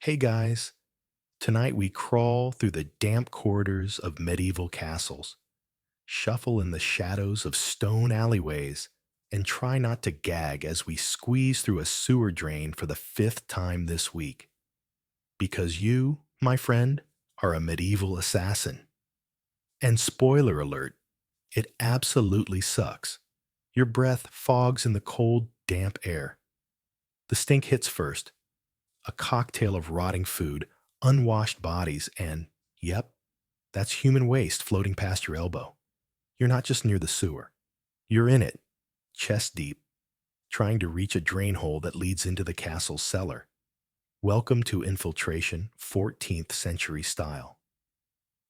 Hey guys, tonight we crawl through the damp corridors of medieval castles, shuffle in the shadows of stone alleyways, and try not to gag as we squeeze through a sewer drain for the fifth time this week. Because you, my friend, are a medieval assassin. And spoiler alert, it absolutely sucks. Your breath fogs in the cold, damp air. The stink hits first, a cocktail of rotting food, unwashed bodies, and, yep, that's human waste floating past your elbow. You're not just near the sewer. You're in it, chest deep, trying to reach a drain hole that leads into the castle's cellar. Welcome to infiltration, 14th century style.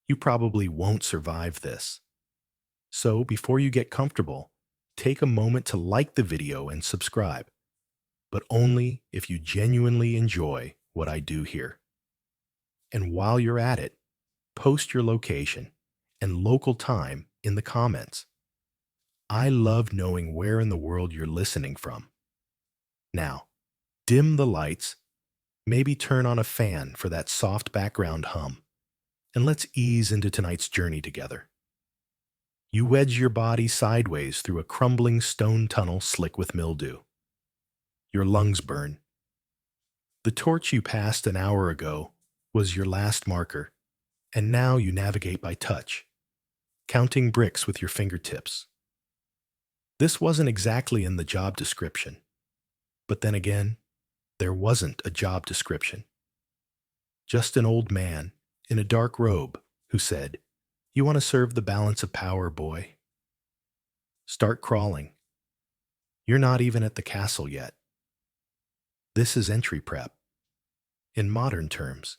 You probably won't survive this. So before you get comfortable, take a moment to like the video and subscribe, but only if you genuinely enjoy what I do here. And while you're at it, post your location and local time in the comments. I love knowing where in the world you're listening from. Now, dim the lights, maybe turn on a fan for that soft background hum, and let's ease into tonight's journey together. You wedge your body sideways through a crumbling stone tunnel slick with mildew. Your lungs burn. The torch you passed an hour ago was your last marker, and now you navigate by touch, counting bricks with your fingertips. This wasn't exactly in the job description, but then again, there wasn't a job description. Just an old man in a dark robe who said, "You want to serve the balance of power, boy? Start crawling. You're not even at the castle yet. This is entry prep. In modern terms,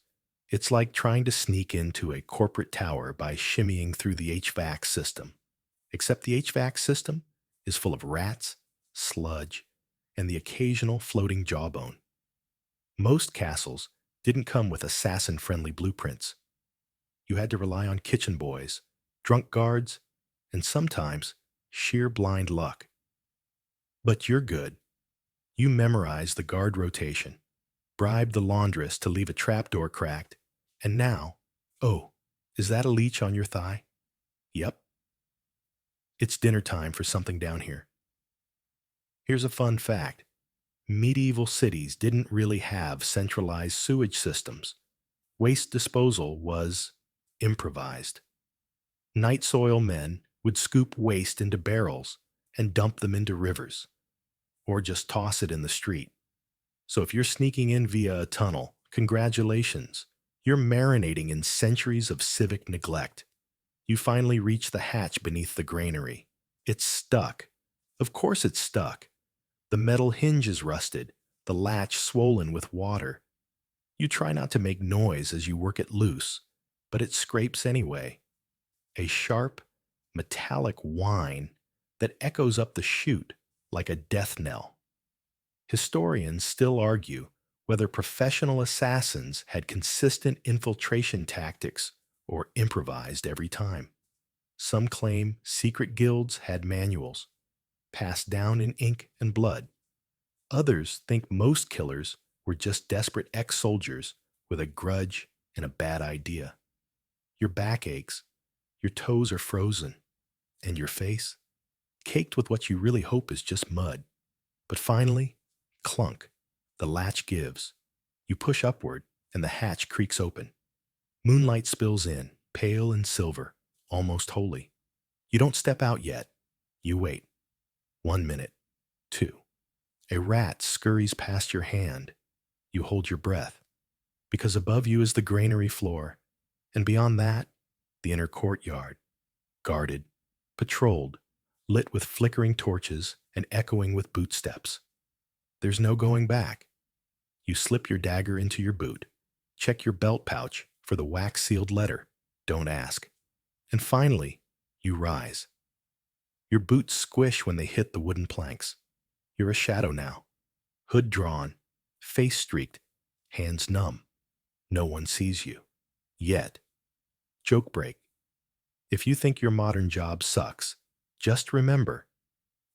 it's like trying to sneak into a corporate tower by shimmying through the HVAC system. Except the HVAC system is full of rats, sludge, and the occasional floating jawbone. Most castles didn't come with assassin-friendly blueprints. You had to rely on kitchen boys, drunk guards, and sometimes sheer blind luck. But you're good. You memorize the guard rotation, bribe the laundress to leave a trapdoor cracked, and now, oh, is that a leech on your thigh? Yep. It's dinner time for something down here. Here's a fun fact. Medieval cities didn't really have centralized sewage systems. Waste disposal was improvised. Night soil men would scoop waste into barrels and dump them into rivers, or just toss it in the street. So if you're sneaking in via a tunnel, congratulations. You're marinating in centuries of civic neglect. You finally reach the hatch beneath the granary. It's stuck. Of course it's stuck. The metal hinge is rusted, the latch swollen with water. You try not to make noise as you work it loose, but it scrapes anyway. A sharp, metallic whine that echoes up the chute like a death knell. Historians still argue whether professional assassins had consistent infiltration tactics or improvised every time. Some claim secret guilds had manuals, passed down in ink and blood. Others think most killers were just desperate ex-soldiers with a grudge and a bad idea. Your back aches, your toes are frozen, and your face caked with what you really hope is just mud. But finally, clunk, the latch gives. You push upward, and the hatch creaks open. Moonlight spills in, pale and silver, almost holy. You don't step out yet. You wait. 1 minute. 2. A rat scurries past your hand. You hold your breath, because above you is the granary floor, and beyond that, the inner courtyard, guarded, patrolled, lit with flickering torches and echoing with boot steps. There's no going back. You slip your dagger into your boot, check your belt pouch for the wax-sealed letter. Don't ask. And finally, you rise. Your boots squish when they hit the wooden planks. You're a shadow now. Hood drawn, face streaked, hands numb. No one sees you. Yet. Joke break. If you think your modern job sucks, just remember,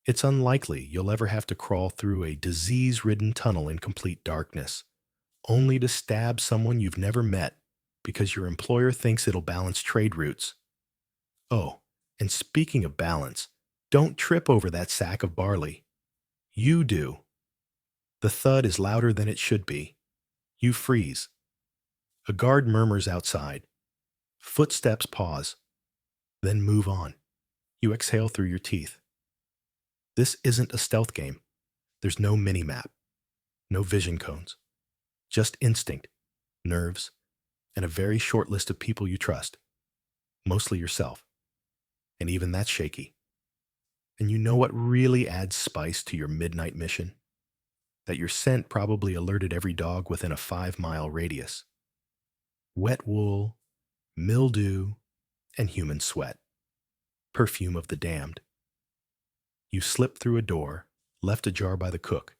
it's unlikely you'll ever have to crawl through a disease-ridden tunnel in complete darkness, only to stab someone you've never met because your employer thinks it'll balance trade routes. Oh, and speaking of balance, don't trip over that sack of barley. You do. The thud is louder than it should be. You freeze. A guard murmurs outside. Footsteps pause, then move on. You exhale through your teeth. This isn't a stealth game. There's no mini-map, no vision cones, just instinct, nerves, and a very short list of people you trust, mostly yourself. And even that's shaky. And you know what really adds spice to your midnight mission? That your scent probably alerted every dog within a 5-mile radius. Wet wool, mildew, and human sweat. Perfume of the damned. You slip through a door, left ajar by the cook.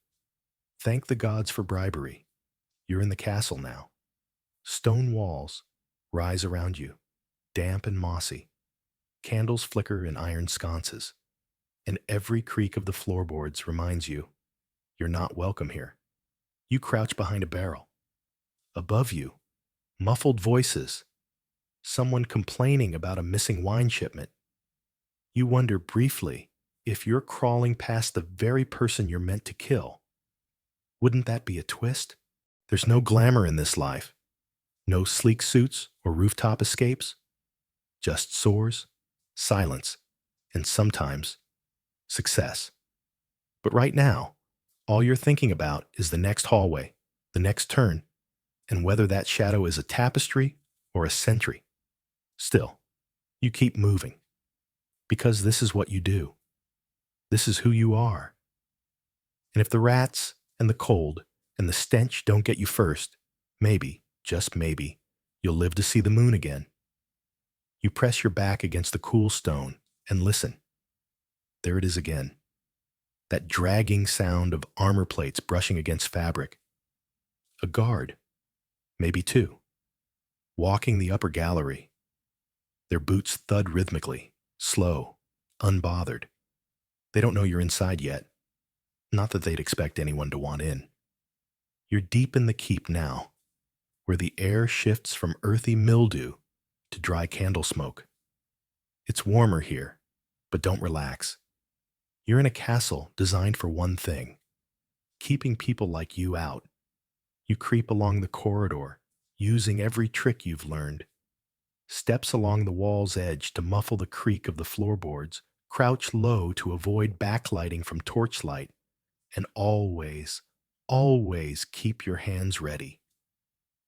Thank the gods for bribery. You're in the castle now. Stone walls rise around you, damp and mossy. Candles flicker in iron sconces, and every creak of the floorboards reminds you you're not welcome here. You crouch behind a barrel. Above you, muffled voices. Someone complaining about a missing wine shipment. You wonder briefly if you're crawling past the very person you're meant to kill. Wouldn't that be a twist? There's no glamour in this life. No sleek suits or rooftop escapes. Just sores, silence, and sometimes success. But right now, all you're thinking about is the next hallway, the next turn, and whether that shadow is a tapestry or a sentry. Still, you keep moving. Because this is what you do. This is who you are. And if the rats and the cold and the stench don't get you first, maybe, just maybe, you'll live to see the moon again. You press your back against the cool stone and listen. There it is again. That dragging sound of armor plates brushing against fabric. A guard, maybe two, walking the upper gallery. Their boots thud rhythmically, slow, unbothered. They don't know you're inside yet. Not that they'd expect anyone to want in. You're deep in the keep now, where the air shifts from earthy mildew to dry candle smoke. It's warmer here, but don't relax. You're in a castle designed for one thing, keeping people like you out. You creep along the corridor, using every trick you've learned. Steps along the wall's edge to muffle the creak of the floorboards, crouch low to avoid backlighting from torchlight, and always, always keep your hands ready.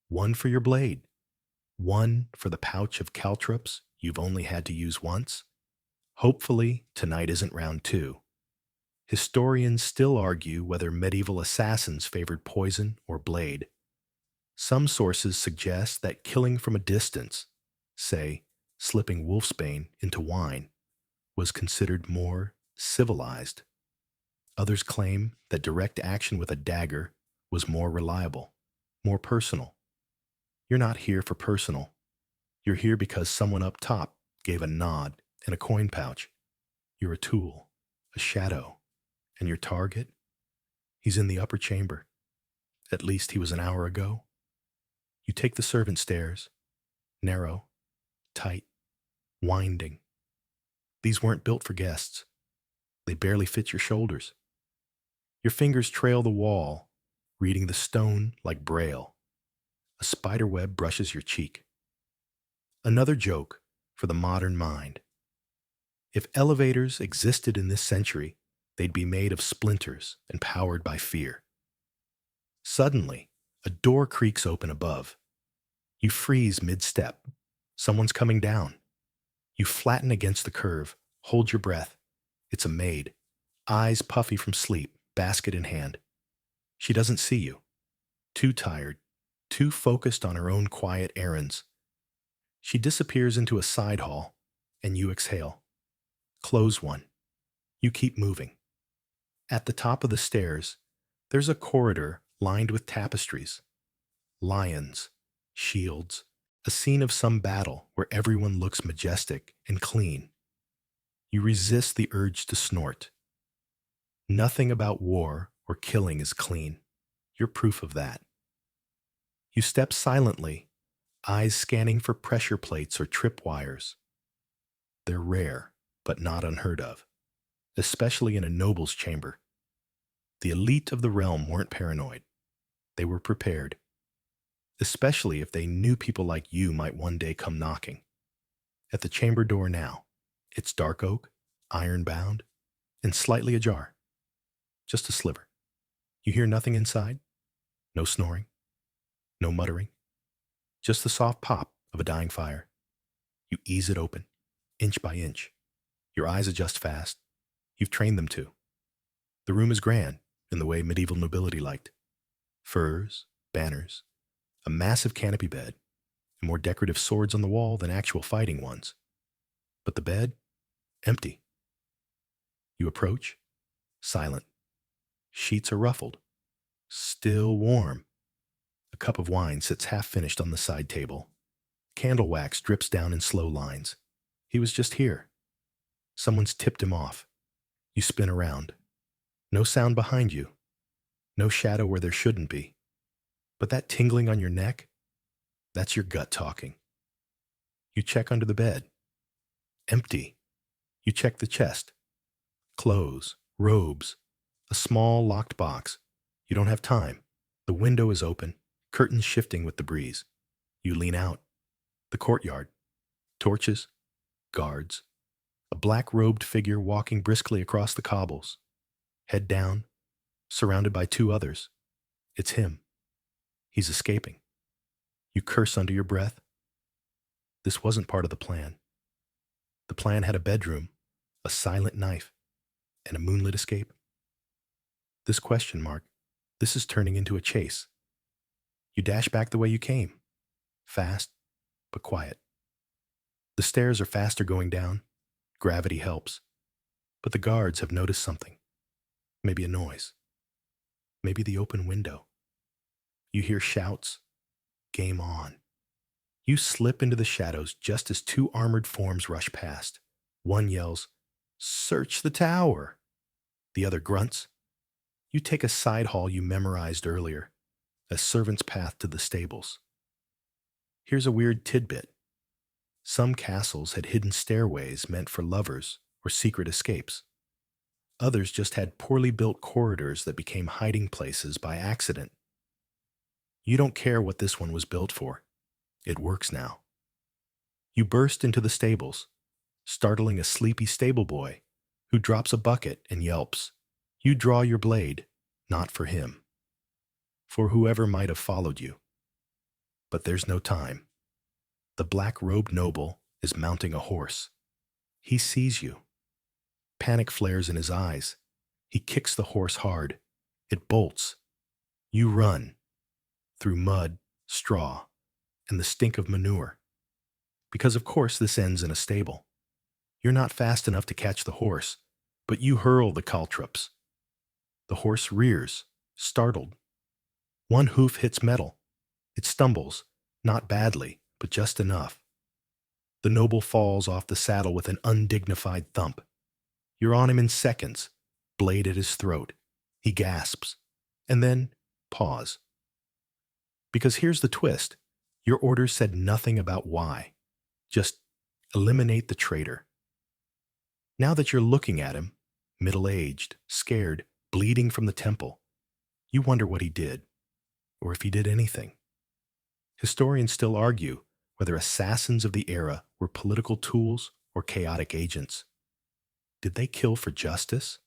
One for your blade, one for the pouch of caltrops you've only had to use once. Hopefully, tonight isn't round two. Historians still argue whether medieval assassins favored poison or blade. Some sources suggest that killing from a distance, say, slipping wolfsbane into wine, was considered more civilized. Others claim that direct action with a dagger was more reliable, more personal. You're not here for personal. You're here because someone up top gave a nod and a coin pouch. You're a tool, a shadow, and your target? He's in the upper chamber. At least he was an hour ago. You take the servant stairs, narrow, tight, winding. These weren't built for guests. They barely fit your shoulders. Your fingers trail the wall, reading the stone like braille. A spider web brushes your cheek. Another joke for the modern mind. If elevators existed in this century, they'd be made of splinters and powered by fear. Suddenly, a door creaks open above. You freeze mid-step. Someone's coming down. You flatten against the curve, hold your breath. It's a maid, eyes puffy from sleep, basket in hand. She doesn't see you. Too tired, too focused on her own quiet errands. She disappears into a side hall, and you exhale. Close one. You keep moving. At the top of the stairs, there's a corridor lined with tapestries. Lions, shields, a scene of some battle where everyone looks majestic and clean. You resist the urge to snort. Nothing about war or killing is clean. You're proof of that. You step silently, eyes scanning for pressure plates or tripwires. They're rare, but not unheard of, especially in a noble's chamber. The elite of the realm weren't paranoid. They were prepared, especially if they knew people like you might one day come knocking. At the chamber door now, it's dark oak, iron-bound, and slightly ajar. Just a sliver. You hear nothing inside. No snoring. No muttering. Just the soft pop of a dying fire. You ease it open, inch by inch. Your eyes adjust fast. You've trained them to. The room is grand, in the way medieval nobility liked. Furs, banners, a massive canopy bed, and more decorative swords on the wall than actual fighting ones. But the bed, empty. You approach, silent. Sheets are ruffled, still warm. A cup of wine sits half-finished on the side table. Candle wax drips down in slow lines. He was just here. Someone's tipped him off. You spin around. No sound behind you. No shadow where there shouldn't be. But that tingling on your neck, that's your gut talking. You check under the bed. Empty. You check the chest. Clothes, robes, a small locked box. You don't have time. The window is open, curtains shifting with the breeze. You lean out. The courtyard. Torches. Guards. A black-robed figure walking briskly across the cobbles. Head down, surrounded by two others. It's him. He's escaping. You curse under your breath. This wasn't part of the plan. The plan had a bedroom, a silent knife, and a moonlit escape. This question mark, this is turning into a chase. You dash back the way you came. Fast, but quiet. The stairs are faster going down. Gravity helps. But the guards have noticed something. Maybe a noise. Maybe the open window. You hear shouts. Game on. You slip into the shadows just as two armored forms rush past. One yells, "Search the tower!" The other grunts. You take a side hall you memorized earlier, a servant's path to the stables. Here's a weird tidbit. Some castles had hidden stairways meant for lovers or secret escapes. Others just had poorly built corridors that became hiding places by accident. You don't care what this one was built for. It works now. You burst into the stables, startling a sleepy stable boy who drops a bucket and yelps. You draw your blade, not for him, for whoever might have followed you. But there's no time. The black-robed noble is mounting a horse. He sees you. Panic flares in his eyes. He kicks the horse hard. It bolts. You run. Through mud, straw, and the stink of manure. Because of course this ends in a stable. You're not fast enough to catch the horse, but you hurl the caltrops. The horse rears, startled. One hoof hits metal. It stumbles, not badly, but just enough. The noble falls off the saddle with an undignified thump. You're on him in seconds, blade at his throat. He gasps, and then pause. Because here's the twist. Your orders said nothing about why. Just eliminate the traitor. Now that you're looking at him, middle-aged, scared, bleeding from the temple, you wonder what he did, or if he did anything. Historians still argue whether assassins of the era were political tools or chaotic agents. Did they kill for justice?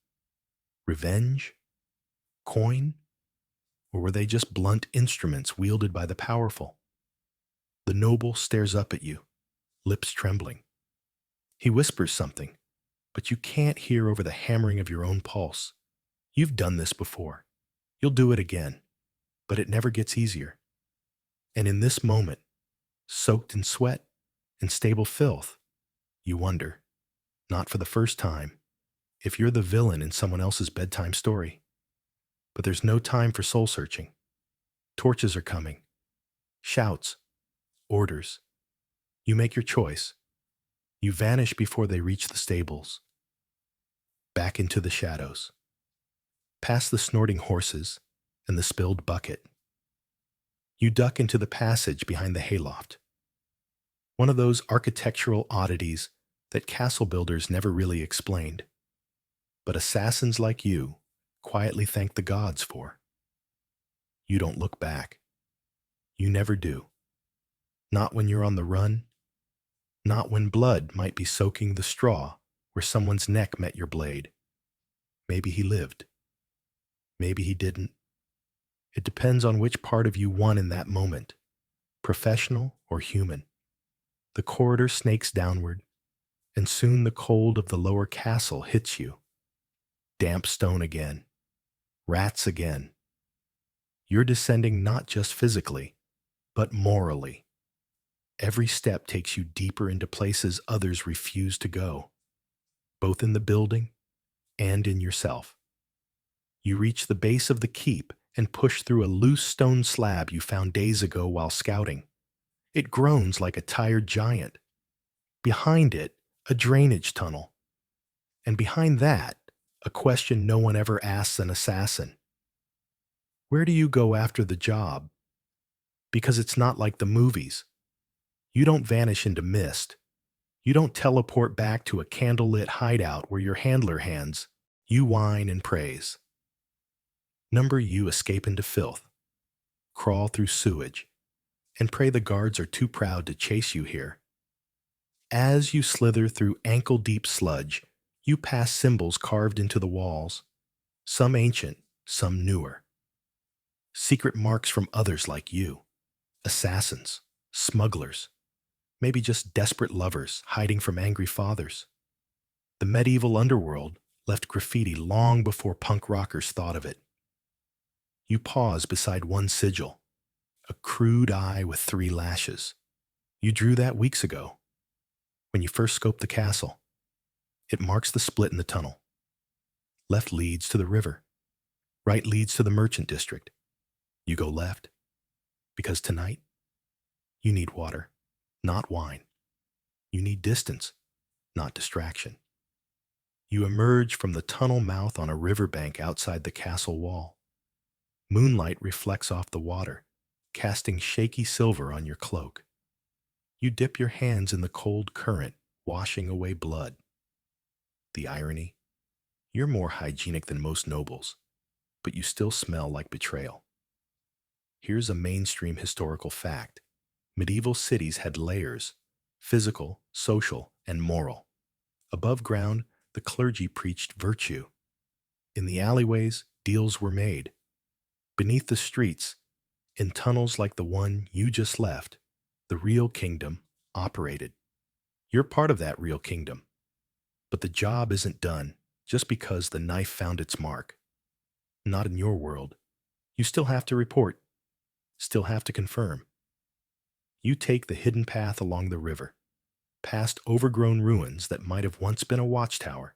Revenge? Coin? Or were they just blunt instruments wielded by the powerful? The noble stares up at you, lips trembling. He whispers something, but you can't hear over the hammering of your own pulse. You've done this before. You'll do it again, but it never gets easier. And in this moment, soaked in sweat and stable filth, you wonder, not for the first time, if you're the villain in someone else's bedtime story. But there's no time for soul-searching. Torches are coming. Shouts. Orders. You make your choice. You vanish before they reach the stables. Back into the shadows. Past the snorting horses and the spilled bucket. You duck into the passage behind the hayloft, one of those architectural oddities that castle builders never really explained, but assassins like you quietly thank the gods for. You don't look back. You never do. Not when you're on the run, not when blood might be soaking the straw where someone's neck met your blade. Maybe he lived. Maybe he didn't. It depends on which part of you won in that moment, professional or human. The corridor snakes downward, and soon the cold of the lower castle hits you. Damp stone again. Rats again. You're descending not just physically, but morally. Every step takes you deeper into places others refuse to go, both in the building and in yourself. You reach the base of the keep and push through a loose stone slab you found days ago while scouting. It groans like a tired giant. Behind it, a drainage tunnel. And behind that, a question no one ever asks an assassin. Where do you go after the job? Because it's not like the movies. You don't vanish into mist. You don't teleport back to a candlelit hideout where your handler hands. You whine and praise. You escape into filth, crawl through sewage, and pray the guards are too proud to chase you here. As you slither through ankle-deep sludge, you pass symbols carved into the walls, some ancient, some newer. Secret marks from others like you, assassins, smugglers, maybe just desperate lovers hiding from angry fathers. The medieval underworld left graffiti long before punk rockers thought of it. You pause beside one sigil, a crude eye with 3 lashes. You drew that weeks ago, when you first scoped the castle. It marks the split in the tunnel. Left leads to the river. Right leads to the merchant district. You go left, because tonight, you need water, not wine. You need distance, not distraction. You emerge from the tunnel mouth on a riverbank outside the castle wall. Moonlight reflects off the water, casting shaky silver on your cloak. You dip your hands in the cold current, washing away blood. The irony? You're more hygienic than most nobles, but you still smell like betrayal. Here's a mainstream historical fact. Medieval cities had layers: physical, social, and moral. Above ground, the clergy preached virtue. In the alleyways, deals were made. Beneath the streets, in tunnels like the one you just left, the real kingdom operated. You're part of that real kingdom. But the job isn't done just because the knife found its mark. Not in your world. You still have to report, still have to confirm. You take the hidden path along the river, past overgrown ruins that might have once been a watchtower.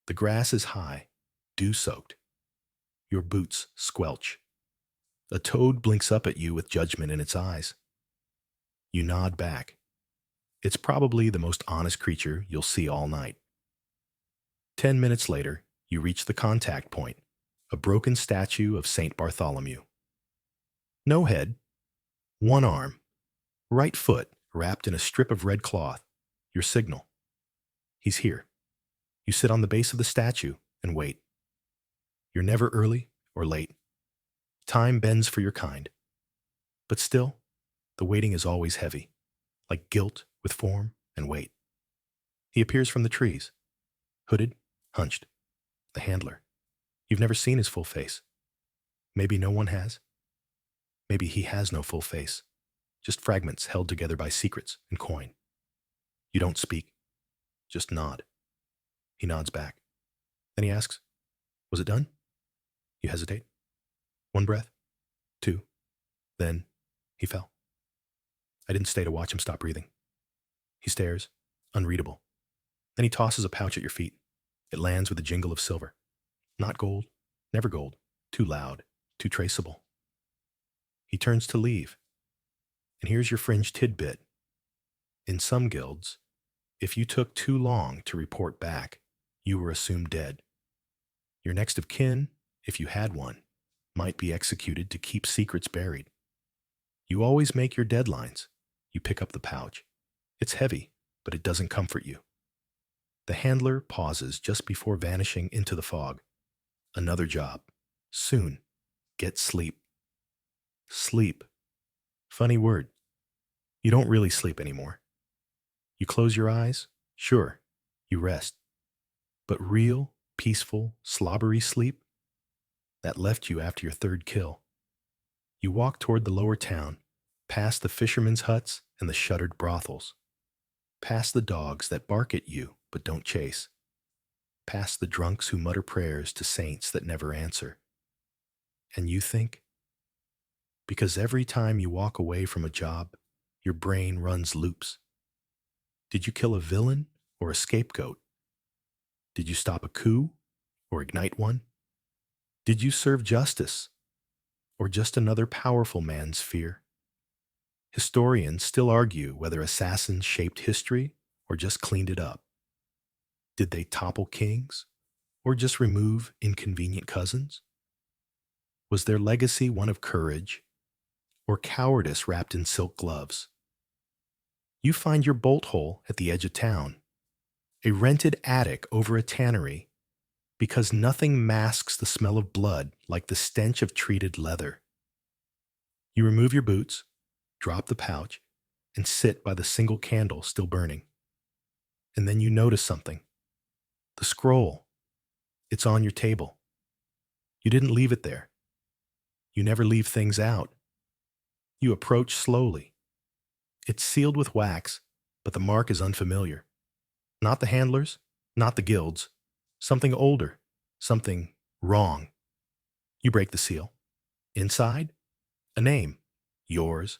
The grass is high, dew-soaked. Your boots squelch. A toad blinks up at you with judgment in its eyes. You nod back. It's probably the most honest creature you'll see all night. 10 minutes later, you reach the contact point, a broken statue of St. Bartholomew. No head, one arm, right foot wrapped in a strip of red cloth, your signal. He's here. You sit on the base of the statue and wait. You're never early or late. Time bends for your kind. But still, the waiting is always heavy, like guilt with form and weight. He appears from the trees, hooded, hunched, the handler. You've never seen his full face. Maybe no one has. Maybe he has no full face, just fragments held together by secrets and coin. You don't speak, just nod. He nods back. Then he asks, "Was it done?" You hesitate. 1 breath, 2. Then he fell. I didn't stay to watch him stop breathing. He stares, unreadable. Then he tosses a pouch at your feet. It lands with a jingle of silver. Not gold, never gold. Too loud, too traceable. He turns to leave. And here's your fringe tidbit. In some guilds, if you took too long to report back, you were assumed dead. Your next of kin, if you had one, might be executed to keep secrets buried. You always make your deadlines. You pick up the pouch. It's heavy, but it doesn't comfort you. The handler pauses just before vanishing into the fog. Another job. Soon. Get sleep. Sleep. Funny word. You don't really sleep anymore. You close your eyes. Sure, you rest. But real, peaceful, slobbery sleep? That left you after your third kill. You walk toward the lower town, past the fishermen's huts and the shuttered brothels. Past the dogs that bark at you but don't chase. Past the drunks who mutter prayers to saints that never answer. And you think? Because every time you walk away from a job, your brain runs loops. Did you kill a villain or a scapegoat? Did you stop a coup or ignite one? Did you serve justice or just another powerful man's fear? Historians still argue whether assassins shaped history or just cleaned it up. Did they topple kings or just remove inconvenient cousins? Was their legacy one of courage or cowardice wrapped in silk gloves? You find your bolt hole at the edge of town, a rented attic over a tannery, because nothing masks the smell of blood like the stench of treated leather. You remove your boots, drop the pouch, and sit by the single candle still burning. And then you notice something. The scroll. It's on your table. You didn't leave it there. You never leave things out. You approach slowly. It's sealed with wax, but the mark is unfamiliar. Not the handlers, not the guilds. Something older, something wrong. You break the seal. Inside, a name. Yours.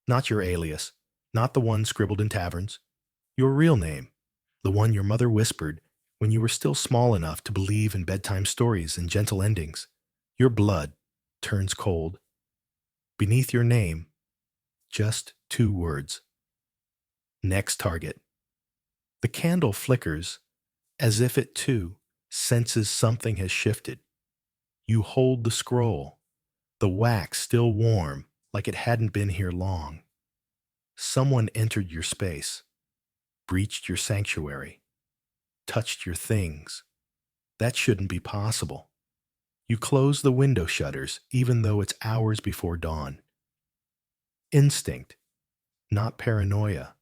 Not your alias, not the one scribbled in taverns. Your real name, the one your mother whispered when you were still small enough to believe in bedtime stories and gentle endings. Your blood turns cold. Beneath your name, just 2 words. Next target. The candle flickers as if it too senses something has shifted. You hold the scroll, the wax still warm like it hadn't been here long. Someone entered your space, breached your sanctuary, touched your things. That shouldn't be possible. You close the window shutters even though it's hours before dawn. Instinct, not paranoia,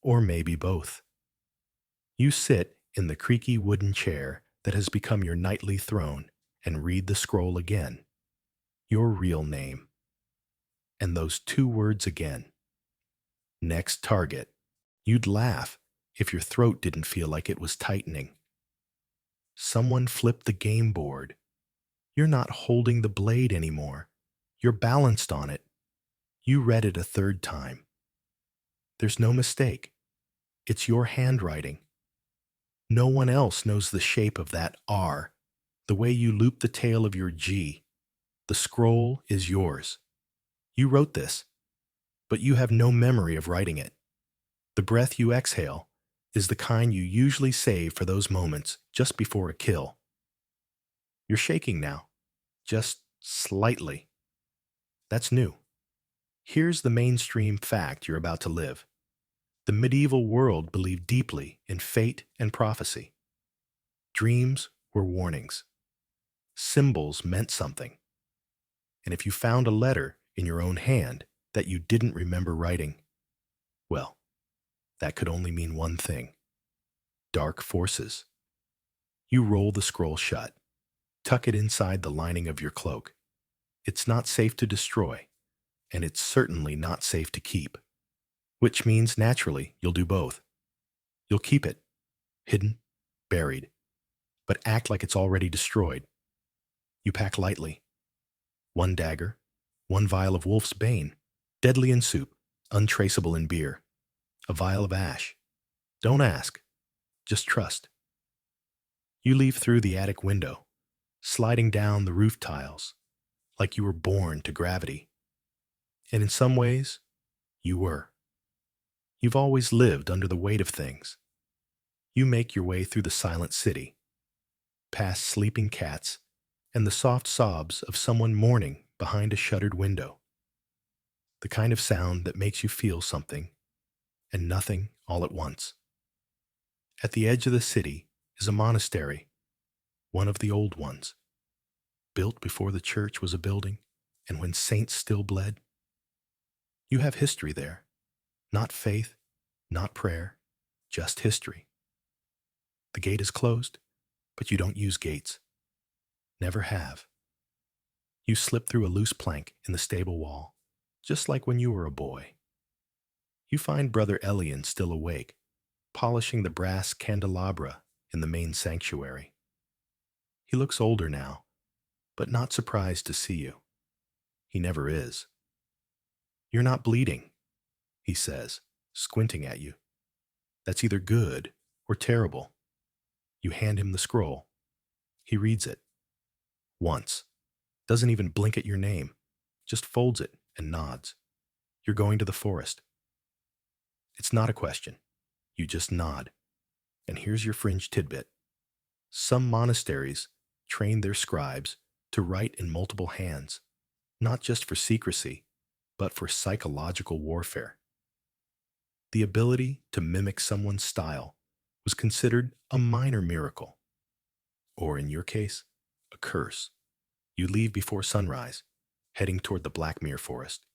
or maybe both. You sit in the creaky wooden chair that has become your nightly throne and read the scroll again. Your real name. And those 2 words again. Next target. You'd laugh if your throat didn't feel like it was tightening. Someone flipped the game board. You're not holding the blade anymore. You're balanced on it. You read it a 3rd time. There's no mistake. It's your handwriting. No one else knows the shape of that R, the way you loop the tail of your G. The scroll is yours. You wrote this, but you have no memory of writing it. The breath you exhale is the kind you usually save for those moments just before a kill. You're shaking now, just slightly. That's new. Here's the mainstream fact you're about to live. The medieval world believed deeply in fate and prophecy. Dreams were warnings. Symbols meant something. And if you found a letter in your own hand that you didn't remember writing, well, that could only mean one thing. Dark forces. You roll the scroll shut. Tuck it inside the lining of your cloak. It's not safe to destroy, and it's certainly not safe to keep. Which means, naturally, you'll do both. You'll keep it, hidden, buried, but act like it's already destroyed. You pack lightly. 1 dagger, 1 vial of wolf's bane, deadly in soup, untraceable in beer, a vial of ash. Don't ask, just trust. You leave through the attic window, sliding down the roof tiles, like you were born to gravity. And in some ways, you were. You've always lived under the weight of things. You make your way through the silent city, past sleeping cats and the soft sobs of someone mourning behind a shuttered window. the kind of sound that makes you feel something and nothing all at once. At the edge of the city is a monastery, one of the old ones, built before the church was a building and when saints still bled. You have history there, not faith, not prayer, just history. The gate is closed, but you don't use gates. Never have. You slip through a loose plank in the stable wall, just like when you were a boy. You find Brother Elian still awake, polishing the brass candelabra in the main sanctuary. He looks older now, but not surprised to see you. He never is. "You're not bleeding," he says, squinting at you. "That's either good or terrible." You hand him the scroll. He reads it. Once. Doesn't even blink at your name. Just folds it and nods. "You're going to the forest." It's not a question. You just nod. And here's your fringe tidbit. Some monasteries train their scribes to write in multiple hands, not just for secrecy, but for psychological warfare. The ability to mimic someone's style was considered a minor miracle, or in your case, a curse. You leave before sunrise, heading toward the Blackmere Forest.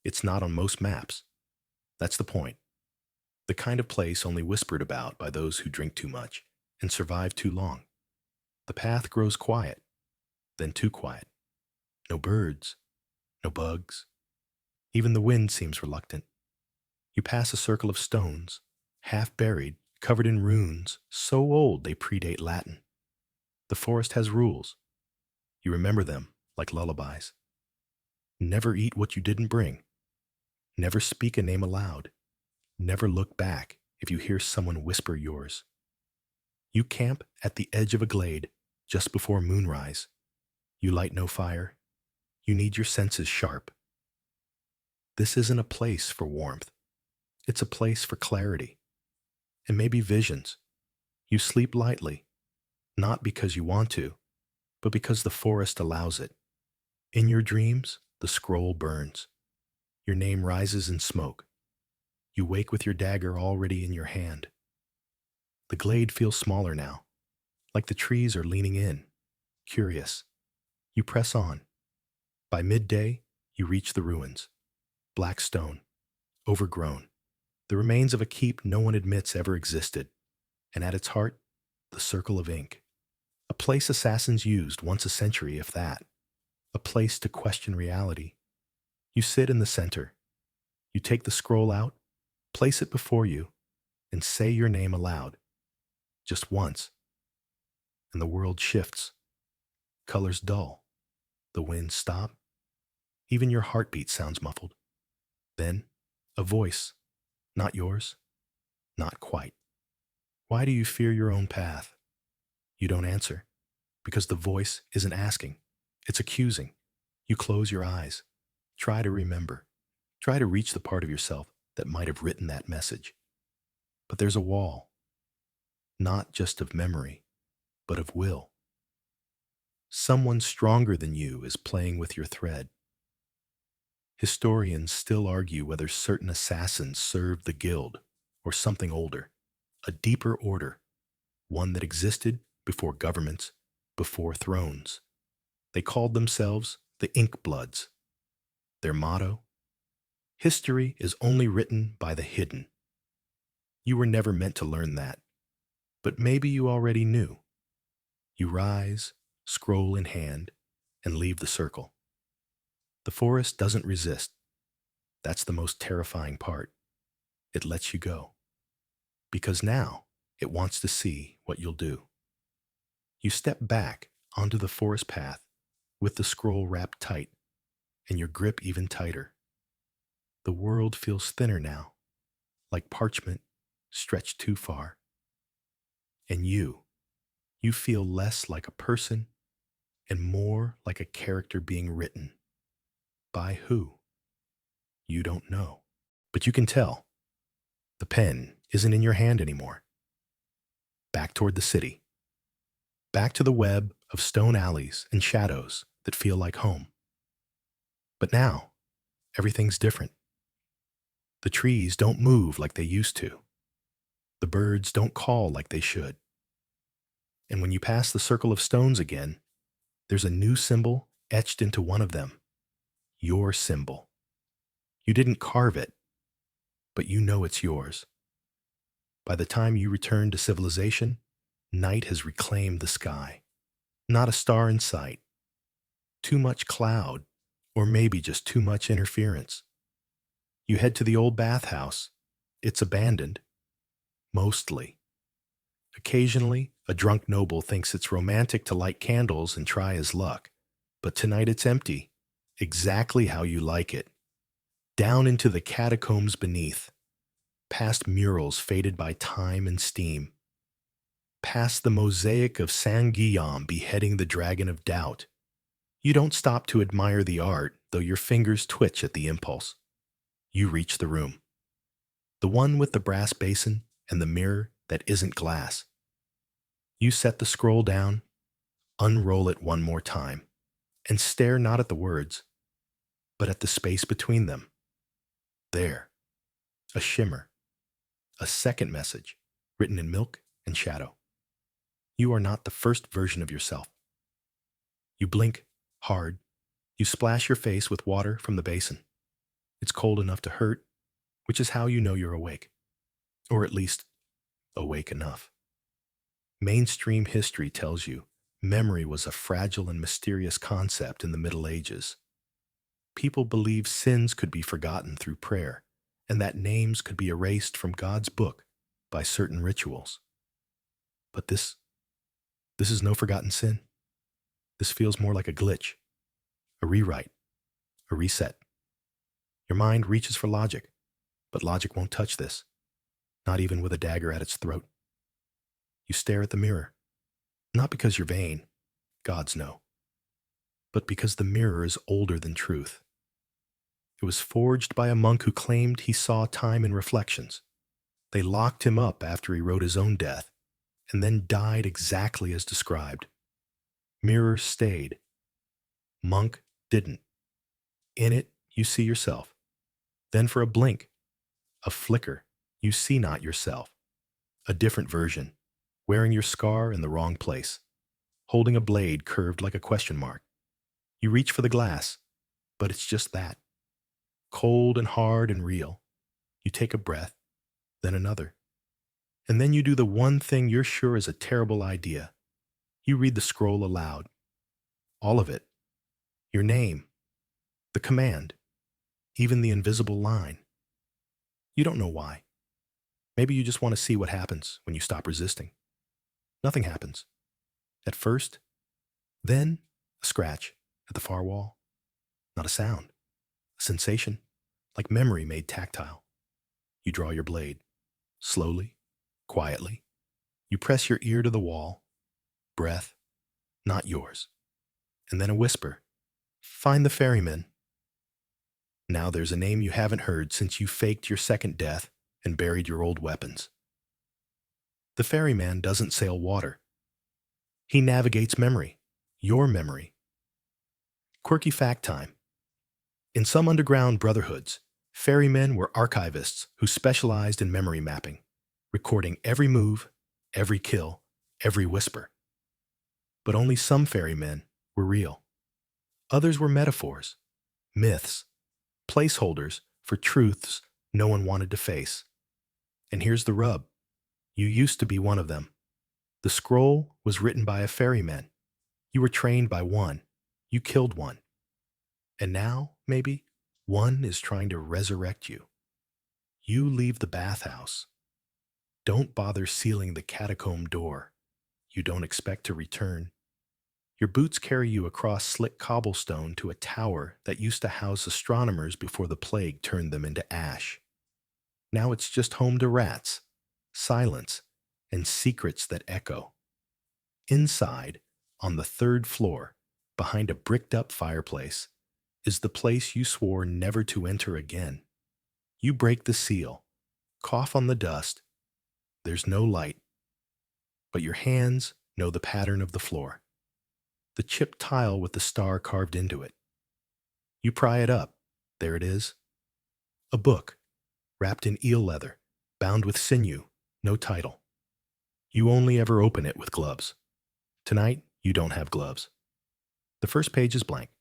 It's not on most maps. That's the point. The kind of place only whispered about by those who drink too much and survive too long. The path grows quiet, then too quiet. No birds, no bugs. Even the wind seems reluctant. You pass a circle of stones, half buried, covered in runes so old they predate Latin. The forest has rules. You remember them like lullabies. Never eat what you didn't bring. Never speak a name aloud. Never look back if you hear someone whisper yours. You camp at the edge of a glade just before moonrise. You light no fire. You need your senses sharp. This isn't a place for warmth. It's a place for clarity. And maybe visions. You sleep lightly, not because you want to, but because the forest allows it. In your dreams, the scroll burns. Your name rises in smoke. You wake with your dagger already in your hand. The glade feels smaller now, like the trees are leaning in, curious. You press on. By midday, you reach the ruins. Black stone, overgrown, the remains of a keep no one admits ever existed, and at its heart, the circle of ink. A place assassins used once a century, if that. A place to question reality. You sit in the center. You take the scroll out, place it before you, and say your name aloud. Just once. And the world shifts. Colors dull. The winds stop. Even your heartbeat sounds muffled. Then, a voice. Not yours. Not quite. Why do you fear your own path? You don't answer. Because the voice isn't asking. It's accusing. You close your eyes. Try to remember. Try to reach the part of yourself that might have written that message. But there's a wall. Not just of memory, but of will. Someone stronger than you is playing with your thread. Historians still argue whether certain assassins served the guild or something older, a deeper order, one that existed before governments, before thrones. They called themselves the Inkbloods. Their motto, "History is only written by the hidden." You were never meant to learn that, but maybe you already knew. You rise, scroll in hand, and leave the circle. The forest doesn't resist. That's the most terrifying part. It lets you go. Because now it wants to see what you'll do. You step back onto the forest path with the scroll wrapped tight and your grip even tighter. The world feels thinner now, like parchment stretched too far. And you feel less like a person and more like a character being written. By who? You don't know. But you can tell. The pen isn't in your hand anymore. Back toward the city. Back to the web of stone alleys and shadows that feel like home. But now, Everything's different. The trees don't move like they used to. The birds don't call like they should. And when you pass the circle of stones again, there's a new symbol etched into one of them. Your symbol. You didn't carve it, but you know it's yours. By the time you return to civilization, night has reclaimed the sky. Not a star in sight. Too much cloud, or maybe just too much interference. You head to the old bathhouse. It's abandoned. Mostly. Occasionally, a drunk noble thinks it's romantic to light candles and try his luck. But tonight it's empty. Exactly how you like it. Down into the catacombs beneath. Past murals faded by time and steam. Past the mosaic of Saint Guillaume beheading the dragon of doubt. You don't stop to admire the art, though your fingers twitch at the impulse. You reach the room. The one with the brass basin and the mirror that isn't glass. You set the scroll down, unroll it one more time, and stare not at the words, but at the space between them. There, a shimmer, a second message, written in milk and shadow. You are not the first version of yourself. You blink hard. You splash your face with water from the basin. It's cold enough to hurt, which is how you know you're awake. Or at least, awake enough. Mainstream history tells you memory was a fragile and mysterious concept in the Middle Ages. People believed sins could be forgotten through prayer, and that names could be erased from God's book by certain rituals. But this is no forgotten sin. This feels more like a glitch, a rewrite, a reset. Your mind reaches for logic, but logic won't touch this, not even with a dagger at its throat. You stare at the mirror, not because you're vain, gods know, but because the mirror is older than truth. It was forged by a monk who claimed he saw time in reflections. They locked him up after he wrote his own death, and then died exactly as described. Mirror stayed. Monk didn't. In it, you see yourself. Then for a blink, a flicker, you see not yourself. A different version, wearing your scar in the wrong place, holding a blade curved like a question mark. You reach for the glass, but it's just that. Cold and hard and real. You take a breath, then another. And then you do the one thing you're sure is a terrible idea. You read the scroll aloud. All of it. Your name. The command. Even the invisible line. You don't know why. Maybe you just want to see what happens when you stop resisting. Nothing happens. At first. Then, a scratch at the far wall. Not a sound. A sensation. Like memory made tactile. You draw your blade. Slowly. Quietly. You press your ear to the wall. Breath. Not yours. And then a whisper. Find the ferryman. Now there's a name you haven't heard since you faked your second death and buried your old weapons. The ferryman doesn't sail water. He navigates memory. Your memory. Quirky fact time. In some underground brotherhoods, ferrymen were archivists who specialized in memory mapping, recording every move, every kill, every whisper. But only some ferrymen were real. Others were metaphors, myths, placeholders for truths no one wanted to face. And here's the rub. You used to be one of them. The scroll was written by a ferryman. You were trained by one. You killed one. And now, maybe, one is trying to resurrect you. You leave the bathhouse. Don't bother sealing the catacomb door. You don't expect to return. Your boots carry you across slick cobblestone to a tower that used to house astronomers before the plague turned them into ash. Now it's just home to rats, silence, and secrets that echo. Inside, on the third floor, behind a bricked-up fireplace, is the place you swore never to enter again. You break the seal, cough on the dust. There's no light, but your hands know the pattern of the floor. The chipped tile with the star carved into it. You pry it up, There it is. A book, wrapped in eel leather, bound with sinew, no title. You only ever open it with gloves. Tonight, you don't have gloves. The first page is blank.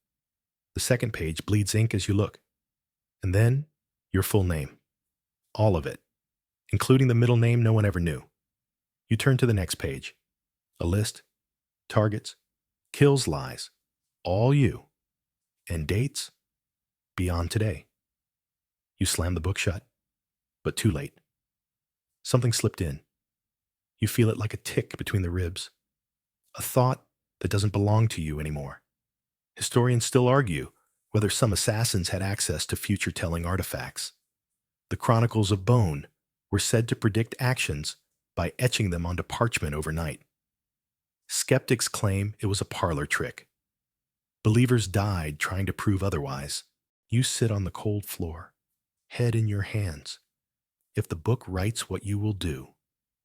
The second page bleeds ink as you look. And then, your full name. All of it, including the middle name no one ever knew. You turn to the next page. A list, targets, kills, lies, all you, and dates beyond today. You slam the book shut, but too late. Something slipped in. You feel it like a tick between the ribs. A thought that doesn't belong to you anymore. Historians still argue whether some assassins had access to future-telling artifacts. The Chronicles of Bone were said to predict actions by etching them onto parchment overnight. Skeptics claim it was a parlor trick. Believers died trying to prove otherwise. You sit on the cold floor, head in your hands. If the book writes what you will do,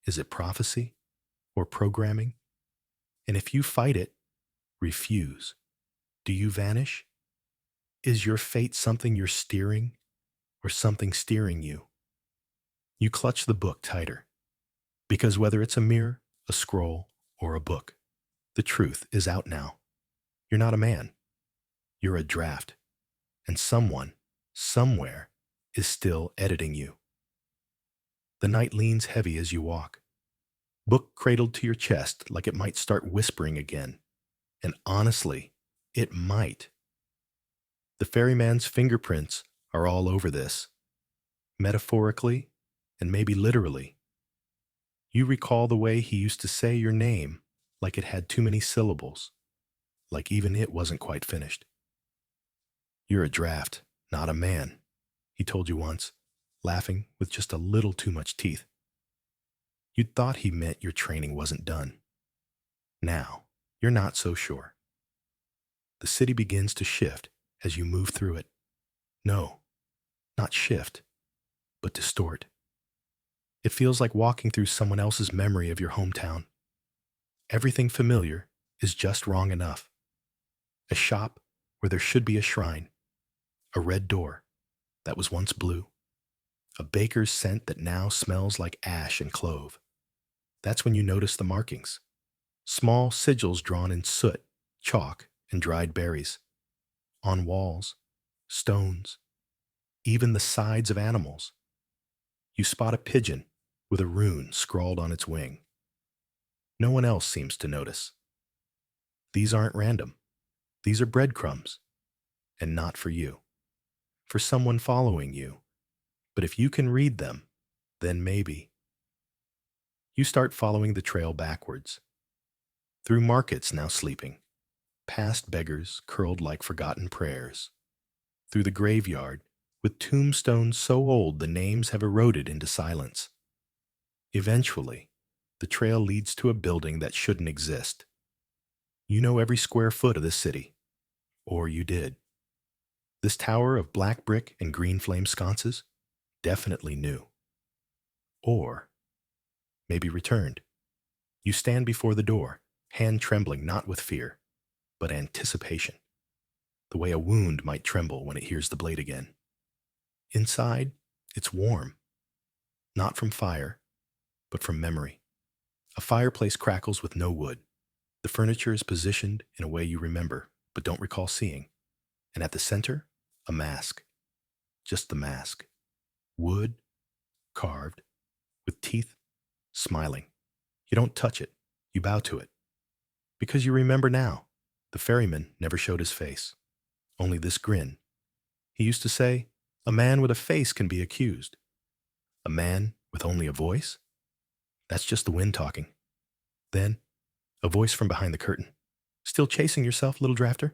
is it prophecy or programming? And if you fight it, refuse, do you vanish? Is your fate something you're steering or something steering you? You clutch the book tighter, because whether it's a mirror, a scroll, or a book, the truth is out now. You're not a man. You're a draft, and someone, somewhere, is still editing you. The night leans heavy as you walk, book cradled to your chest like it might start whispering again. And honestly, it might. The ferryman's fingerprints are all over this, metaphorically and maybe literally. You recall the way he used to say your name like it had too many syllables, like even it wasn't quite finished. You're a draft, not a man, he told you once, laughing with just a little too much teeth. You'd thought he meant your training wasn't done. Now, you're not so sure. The city begins to shift as you move through it. No, not shift, but distort. It feels like walking through someone else's memory of your hometown. Everything familiar is just wrong enough. A shop where there should be a shrine. A red door that was once blue. A baker's scent that now smells like ash and clove. That's when you notice the markings. Small sigils drawn in soot, chalk, and dried berries. On walls, stones, even the sides of animals. You spot a pigeon with a rune scrawled on its wing. No one else seems to notice. These aren't random. These are breadcrumbs. And not for you. For someone following you. But if you can read them, then maybe. You start following the trail backwards. Through markets now sleeping. Past beggars curled like forgotten prayers. Through the graveyard with tombstones so old the names have eroded into silence. Eventually, the trail leads to a building that shouldn't exist. You know every square foot of this city. Or you did. This tower of black brick and green flame sconces? Definitely new. Or maybe returned. You stand before the door, hand trembling not with fear, but anticipation. The way a wound might tremble when it hears the blade again. Inside, it's warm. Not from fire, but from memory. A fireplace crackles with no wood. The furniture is positioned in a way you remember, but don't recall seeing. And at the center, a mask. Just the mask. Wood, carved, with teeth, smiling. You don't touch it. You bow to it. Because you remember now, the ferryman never showed his face. Only this grin. He used to say, a man with a face can be accused. A man with only a voice? That's just the wind talking. Then, a voice from behind the curtain. Still chasing yourself, little drafter?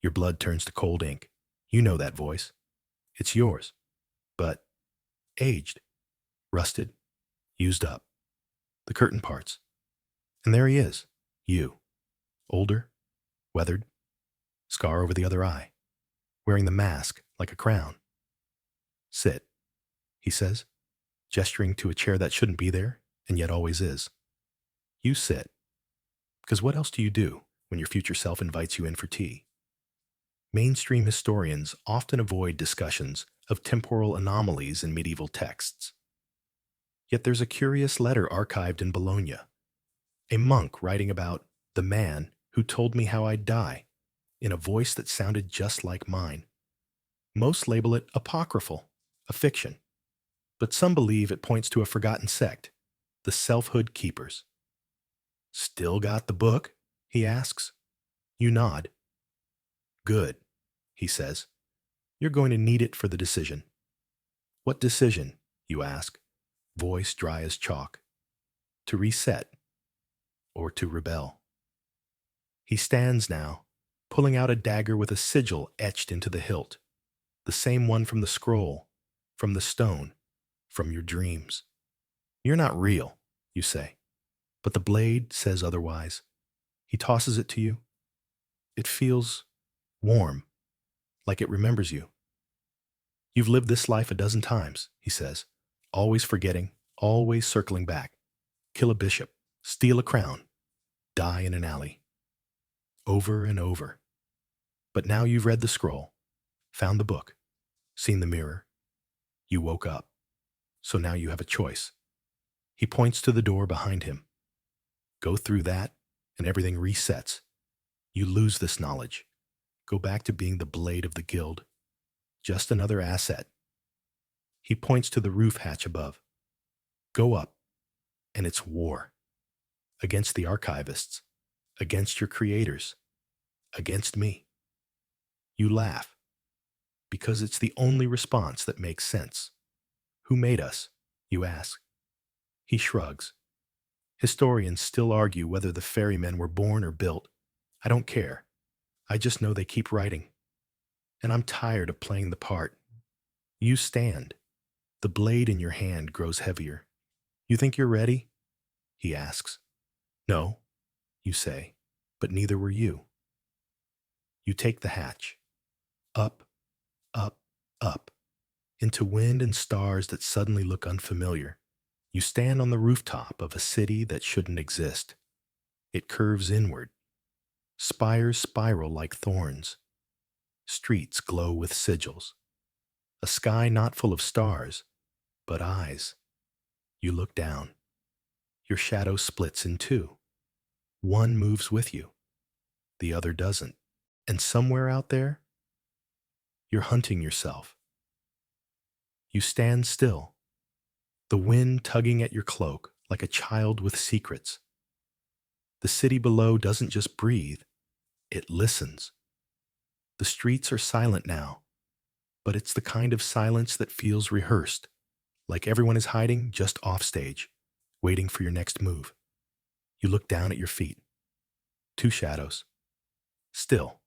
Your blood turns to cold ink. You know that voice. It's yours. But aged, rusted, used up. The curtain parts. And there he is, you. Older, weathered, scar over the other eye, wearing the mask like a crown. Sit, he says, gesturing to a chair that shouldn't be there and yet always is. You sit. Because what else do you do when your future self invites you in for tea? Mainstream historians often avoid discussions of temporal anomalies in medieval texts. Yet there's a curious letter archived in Bologna, a monk writing about the man who told me how I'd die in a voice that sounded just like mine. Most label it apocryphal, a fiction, but some believe it points to a forgotten sect, the selfhood keepers. Still got the book? He asks. You nod. Good, he says. You're going to need it for the decision. What decision? You ask, voice dry as chalk. To reset or to rebel. He stands now, pulling out a dagger with a sigil etched into the hilt, the same one from the scroll, from the stone, from your dreams. You're not real, you say, but the blade says otherwise. He tosses it to you. It feels warm, like it remembers you. You've lived this life a dozen times, he says, always forgetting, always circling back. Kill a bishop, steal a crown, die in an alley. Over and over. But now you've read the scroll, found the book, seen the mirror. You woke up. So now you have a choice. He points to the door behind him. Go through that, and everything resets. You lose this knowledge. Go back to being the blade of the guild. Just another asset. He points to the roof hatch above. Go up, and it's war. Against the archivists, against your creators, against me. You laugh, because it's the only response that makes sense. Who made us? You ask. He shrugs. Historians still argue whether the ferrymen were born or built. I don't care. I just know they keep writing. And I'm tired of playing the part. You stand. The blade in your hand grows heavier. You think you're ready? He asks. No, you say, but neither were you. You take the hatch. Up, up, up, into wind and stars that suddenly look unfamiliar. You stand on the rooftop of a city that shouldn't exist. It curves inward. Spires spiral like thorns. Streets glow with sigils. A sky not full of stars, but eyes. You look down. Your shadow splits in two. One moves with you. The other doesn't. And somewhere out there, you're hunting yourself. You stand still, the wind tugging at your cloak like a child with secrets. The city below doesn't just breathe, it listens. The streets are silent now, but it's the kind of silence that feels rehearsed, like everyone is hiding just off stage, waiting for your next move. You look down at your feet. Two shadows. Still.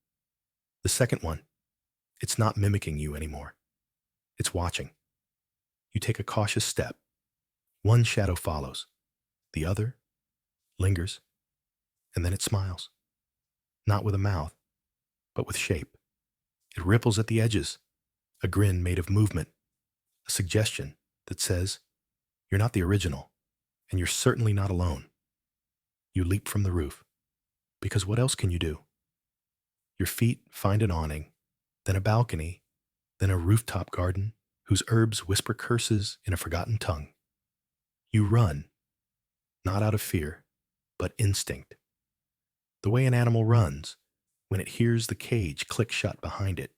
The second one, it's not mimicking you anymore. It's watching. You take a cautious step. One shadow follows. The other lingers, and then it smiles. Not with a mouth, but with shape. It ripples at the edges, a grin made of movement, a suggestion that says, you're not the original, and you're certainly not alone. You leap from the roof, because what else can you do? Your feet find an awning, then a balcony, then a rooftop garden whose herbs whisper curses in a forgotten tongue. You run, not out of fear, but instinct. The way an animal runs when it hears the cage click shut behind it.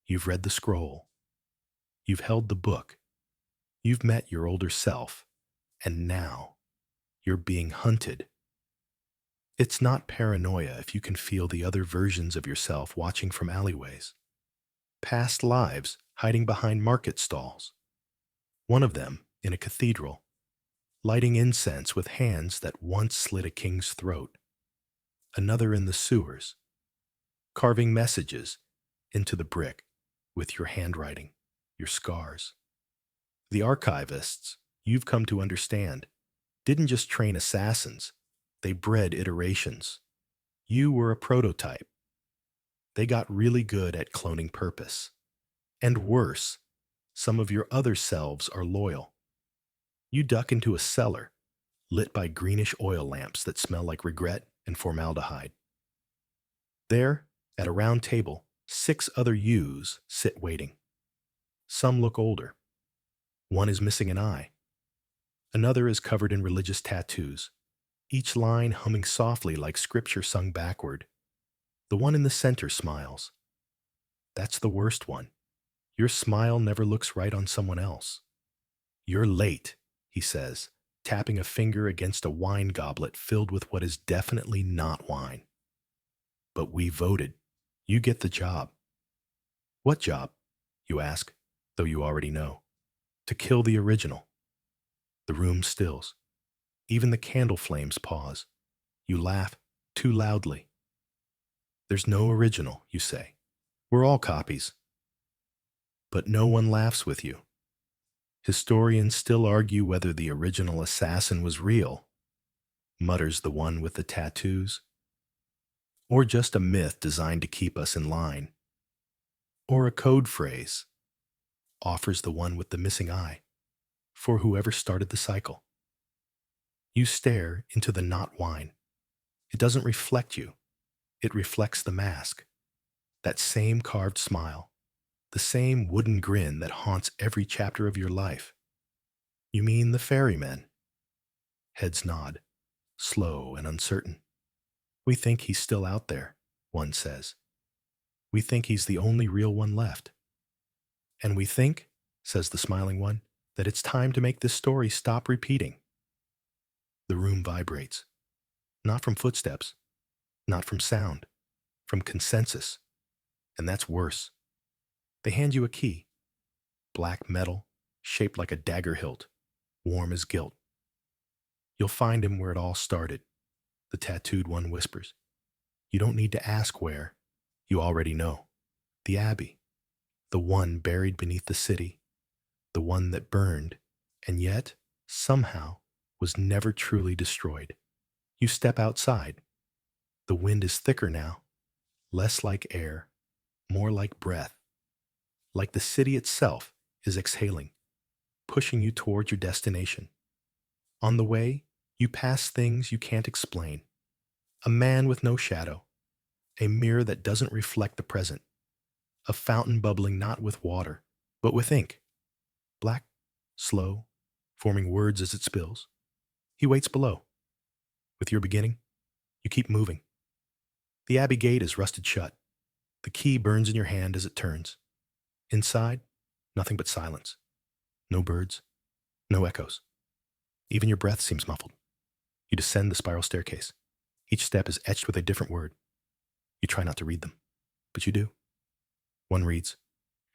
You've read the scroll. You've held the book. You've met your older self, and now you're being hunted. It's not paranoia if you can feel the other versions of yourself watching from alleyways. Past lives hiding behind market stalls. One of them in a cathedral, lighting incense with hands that once slit a king's throat. Another in the sewers, carving messages into the brick with your handwriting, your scars. The archivists, you've come to understand, didn't just train assassins, they bred iterations. You were a prototype. They got really good at cloning purpose. And worse, some of your other selves are loyal. You duck into a cellar, lit by greenish oil lamps that smell like regret and formaldehyde. There, at a round table, 6 other yous sit waiting. Some look older. One is missing an eye. Another is covered in religious tattoos, each line humming softly like scripture sung backward. The one in the center smiles. That's the worst one. Your smile never looks right on someone else. You're late, he says, tapping a finger against a wine goblet filled with what is definitely not wine. But we voted. You get the job. What job? You ask, though you already know. To kill the original. The room stills. Even the candle flames pause. You laugh too loudly. There's no original, you say. We're all copies. But no one laughs with you. Historians still argue whether the original assassin was real, mutters the one with the tattoos, or just a myth designed to keep us in line, or a code phrase, offers the one with the missing eye, for whoever started the cycle. You stare into the not wine. It doesn't reflect you. It reflects the mask, that same carved smile, the same wooden grin that haunts every chapter of your life. You mean the ferryman? Heads nod, slow and uncertain. We think he's still out there, one says. We think he's the only real one left. And we think, says the smiling one, that it's time to make this story stop repeating. The room vibrates. Not from footsteps, not from sound, from consensus. And that's worse. They hand you a key. Black metal, shaped like a dagger hilt, warm as guilt. You'll find him where it all started, the tattooed one whispers. You don't need to ask where. You already know. The Abbey. The one buried beneath the city. The one that burned, and yet, somehow, was never truly destroyed. You step outside. The wind is thicker now, less like air, more like breath. Like the city itself is exhaling, pushing you toward your destination. On the way, you pass things you can't explain. A man with no shadow, a mirror that doesn't reflect the present, a fountain bubbling not with water, but with ink. Black, slow, forming words as it spills. He waits below. With your beginning, you keep moving. The Abbey gate is rusted shut. The key burns in your hand as it turns. Inside, nothing but silence. No birds, no echoes. Even your breath seems muffled. You descend the spiral staircase. Each step is etched with a different word. You try not to read them, but you do. One reads,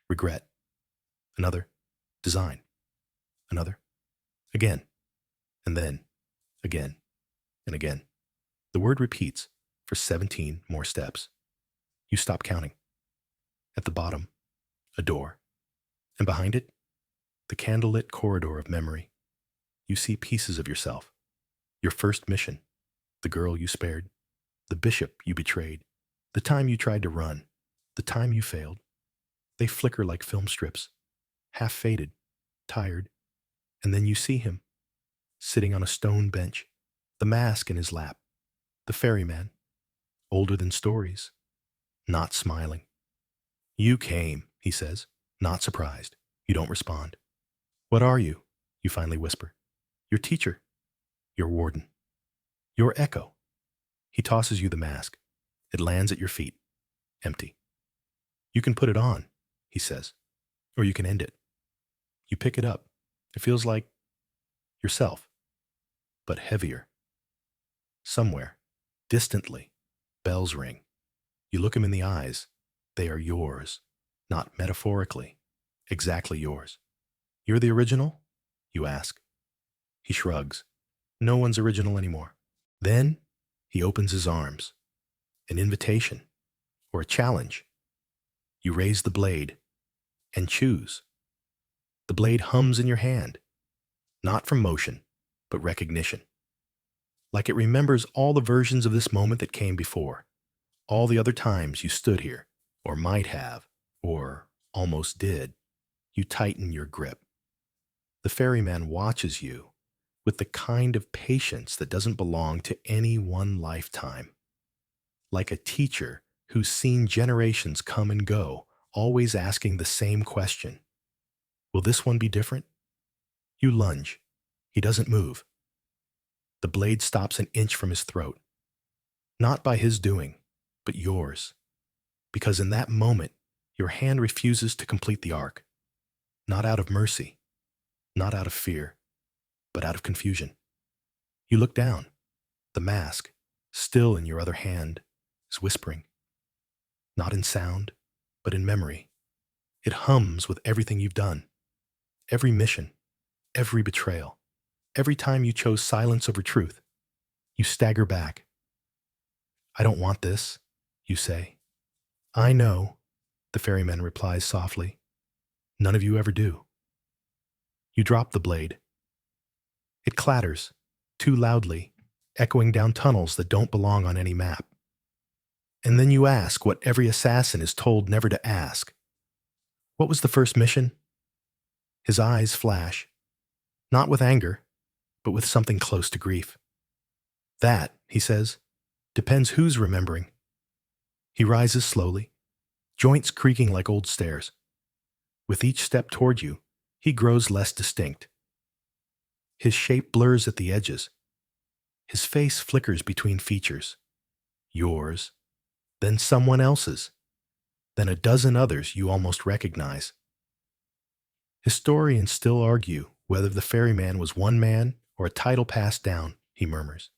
regret. Another, design. Another, again. And then, again, and again. The word repeats for 17 more steps. You stop counting. At the bottom, a door. And behind it, the candlelit corridor of memory. You see pieces of yourself. Your first mission, the girl you spared, the bishop you betrayed, the time you tried to run, the time you failed. They flicker like film strips, half faded, tired, and then you see him, sitting on a stone bench, the mask in his lap, the ferryman, older than stories, not smiling. You came, he says, not surprised. You don't respond. What are you? You finally whisper. Your teacher. Your warden. Your echo. He tosses you the mask. It lands at your feet, empty. You can put it on, he says, or you can end it. You pick it up. It feels like yourself, but heavier. Somewhere, distantly, bells ring. You look him in the eyes. They are yours, not metaphorically, exactly yours. You're the original? You ask. He shrugs. No one's original anymore. Then he opens his arms. An invitation or a challenge. You raise the blade and choose. The blade hums in your hand, not from motion, but recognition. Like it remembers all the versions of this moment that came before, all the other times you stood here, or might have, or almost did. You tighten your grip. The ferryman watches you with the kind of patience that doesn't belong to any one lifetime. Like a teacher who's seen generations come and go, always asking the same question. Will this one be different? You lunge. He doesn't move. The blade stops an inch from his throat. Not by his doing, but yours. Because in that moment, your hand refuses to complete the arc. Not out of mercy, not out of fear, but out of confusion. You look down. The mask, still in your other hand, is whispering. Not in sound, but in memory. It hums with everything you've done. Every mission, every betrayal, every time you chose silence over truth. You stagger back. I don't want this, you say. I know, the ferryman replies softly. None of you ever do. You drop the blade. It clatters, too loudly, echoing down tunnels that don't belong on any map. And then you ask what every assassin is told never to ask. What was the first mission? His eyes flash, not with anger, but with something close to grief. That, he says, depends who's remembering. He rises slowly, joints creaking like old stairs. With each step toward you, he grows less distinct. His shape blurs at the edges. His face flickers between features. Yours, then someone else's, then a dozen others you almost recognize. Historians still argue whether the ferryman was one man or a title passed down, he murmurs.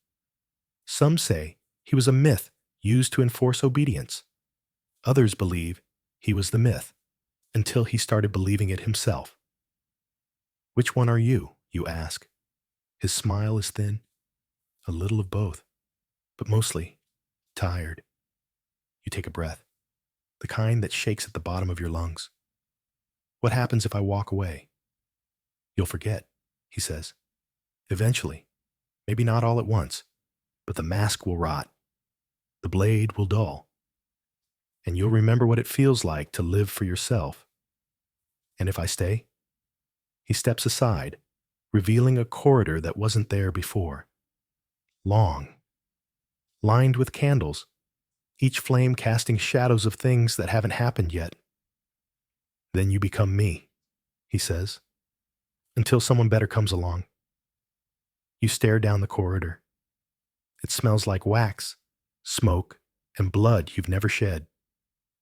Some say he was a myth used to enforce obedience. Others believe he was the myth, until he started believing it himself. Which one are you, you ask? His smile is thin, a little of both, but mostly tired. You take a breath, the kind that shakes at the bottom of your lungs. What happens if I walk away? You'll forget, he says. Eventually, maybe not all at once, but the mask will rot. The blade will dull. And you'll remember what it feels like to live for yourself. And if I stay? He steps aside, revealing a corridor that wasn't there before. Long, lined with candles, each flame casting shadows of things that haven't happened yet. Then you become me, he says, until someone better comes along. You stare down the corridor. It smells like wax, smoke, and blood you've never shed,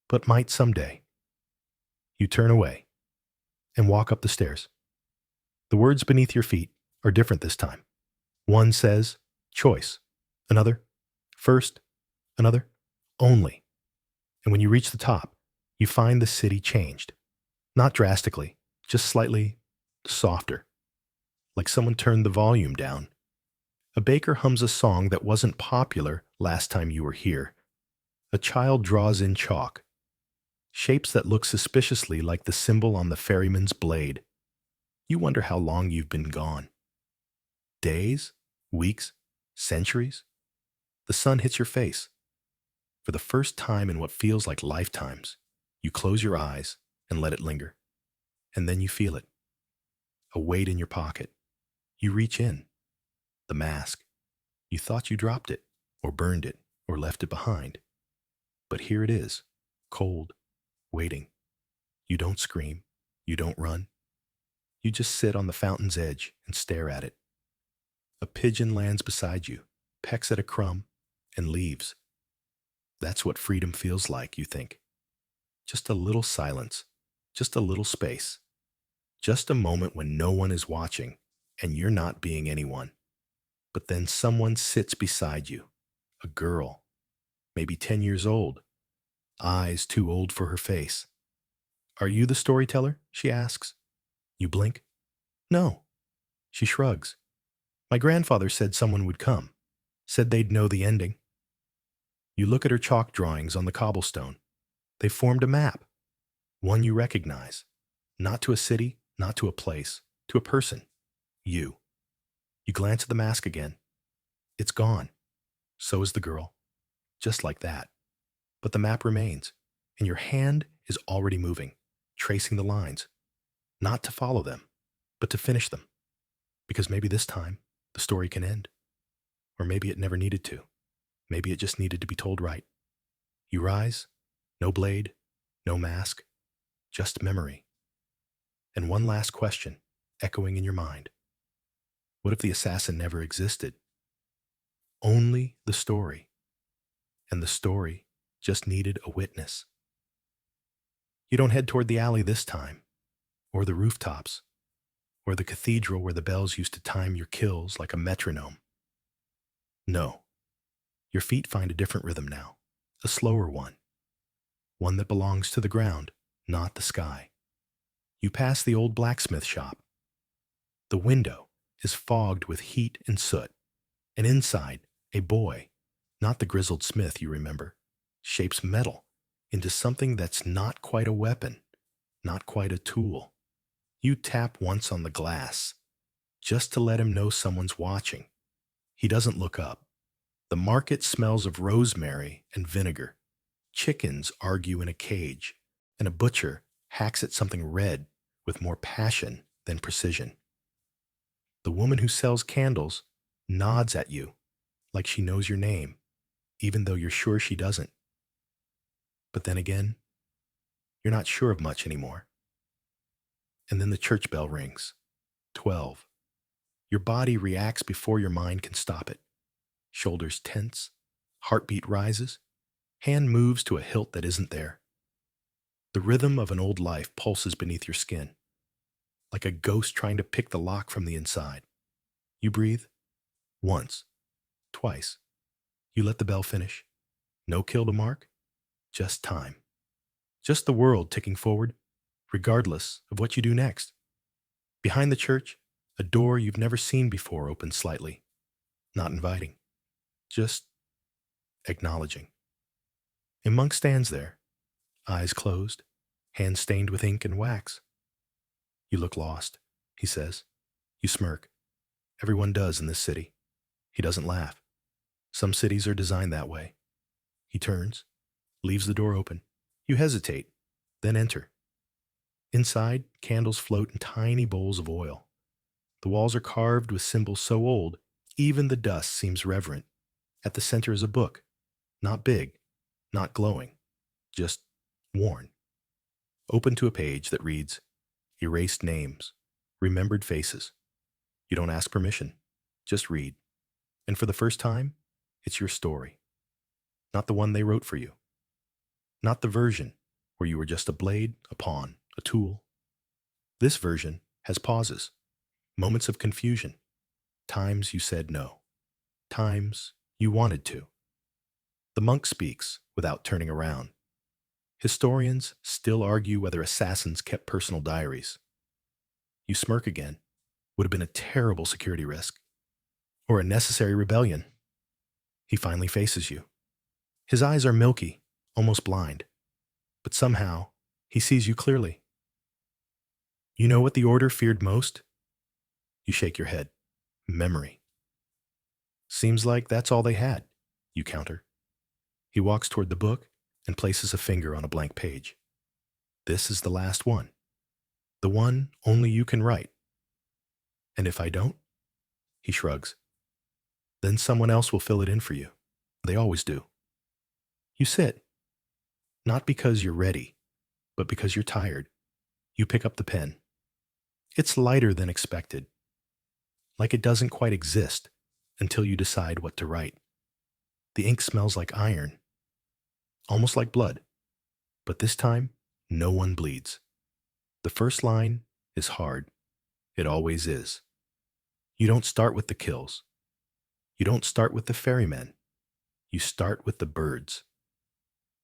but might someday. You turn away and walk up the stairs. The words beneath your feet are different this time. One says, choice. Another, first. Another, only. And when you reach the top, you find the city changed. Not drastically, just slightly softer. Like someone turned the volume down. A baker hums a song that wasn't popular last time you were here. A child draws in chalk. Shapes that look suspiciously like the symbol on the ferryman's blade. You wonder how long you've been gone. Days? Weeks? Centuries? The sun hits your face. For the first time in what feels like lifetimes, you close your eyes and let it linger. And then you feel it. A weight in your pocket. You reach in. The mask. You thought you dropped it, or burned it, or left it behind. But here it is, cold, waiting. You don't scream. You don't run. You just sit on the fountain's edge and stare at it. A pigeon lands beside you, pecks at a crumb, and leaves. That's what freedom feels like, you think. Just a little silence, just a little space. Just a moment when no one is watching, and you're not being anyone. But then someone sits beside you, a girl, maybe 10 years old, eyes too old for her face. Are you the storyteller? She asks. You blink. No. She shrugs. My grandfather said someone would come, said they'd know the ending. You look at her chalk drawings on the cobblestone. They formed a map, one you recognize, not to a city, not to a place, to a person, you. You glance at the mask again. It's gone. So is the girl. Just like that. But the map remains, and your hand is already moving, tracing the lines. Not to follow them, but to finish them. Because maybe this time, the story can end. Or maybe it never needed to. Maybe it just needed to be told right. You rise, no blade, no mask, just memory. And one last question, echoing in your mind. What if the assassin never existed? Only the story. And the story just needed a witness. You don't head toward the alley this time, or the rooftops, or the cathedral where the bells used to time your kills like a metronome. No, your feet find a different rhythm now, a slower one that belongs to the ground, not the sky. You pass the old blacksmith shop. The window is fogged with heat and soot, and inside, a boy, not the grizzled smith you remember, shapes metal into something that's not quite a weapon, not quite a tool. You tap once on the glass, just to let him know someone's watching. He doesn't look up. The market smells of rosemary and vinegar. Chickens argue in a cage, and a butcher hacks at something red with more passion than precision. The woman who sells candles nods at you like she knows your name, even though you're sure she doesn't. But then again, you're not sure of much anymore. And then the church bell rings. 12. Your body reacts before your mind can stop it. Shoulders tense, heartbeat rises, hand moves to a hilt that isn't there. The rhythm of an old life pulses beneath your skin, like a ghost trying to pick the lock from the inside. You breathe. Once. Twice. You let the bell finish. No kill to mark. Just time. Just the world ticking forward, regardless of what you do next. Behind the church, a door you've never seen before opens slightly. Not inviting. Just acknowledging. A monk stands there, eyes closed, hands stained with ink and wax. You look lost, he says. You smirk. Everyone does in this city. He doesn't laugh. Some cities are designed that way. He turns, leaves the door open. You hesitate, then enter. Inside, candles float in tiny bowls of oil. The walls are carved with symbols so old, even the dust seems reverent. At the center is a book, not big, not glowing, just worn. Open to a page that reads, Erased names, remembered faces. You don't ask permission, just read. And for the first time, it's your story. Not the one they wrote for you. Not the version where you were just a blade, a pawn, a tool. This version has pauses, moments of confusion, times you said no, times you wanted to. The monk speaks without turning around. Historians still argue whether assassins kept personal diaries. You smirk again. Would have been a terrible security risk. Or a necessary rebellion. He finally faces you. His eyes are milky, almost blind. But somehow, he sees you clearly. You know what the order feared most? You shake your head. Memory. Seems like that's all they had, you counter. He walks toward the book and places a finger on a blank page. This is the last one. The one only you can write. And if I don't? He shrugs. Then someone else will fill it in for you. They always do. You sit. Not because you're ready, but because you're tired. You pick up the pen. It's lighter than expected. Like it doesn't quite exist until you decide what to write. The ink smells like iron. Almost like blood. But this time, no one bleeds. The first line is hard. It always is. You don't start with the kills. You don't start with the ferrymen. You start with the birds.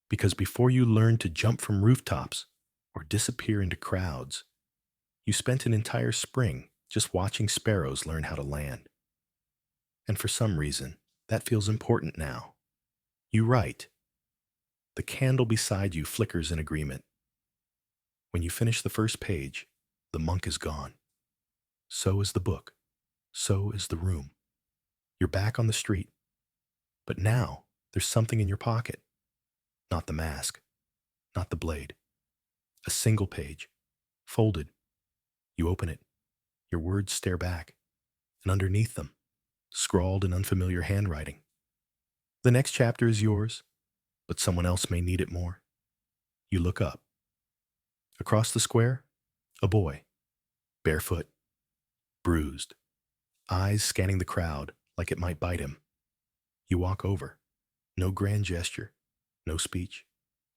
Because before you learn to jump from rooftops or disappear into crowds, you spent an entire spring just watching sparrows learn how to land. And for some reason, that feels important now. You write. The candle beside you flickers in agreement. When you finish the first page, the monk is gone. So is the book. So is the room. You're back on the street. But now, there's something in your pocket. Not the mask. Not the blade. A single page. Folded. You open it. Your words stare back. And underneath them, scrawled in unfamiliar handwriting. The next chapter is yours. but someone else may need it more. You look up. Across the square, a boy, barefoot, bruised, eyes scanning the crowd like it might bite him. You walk over. No grand gesture, no speech.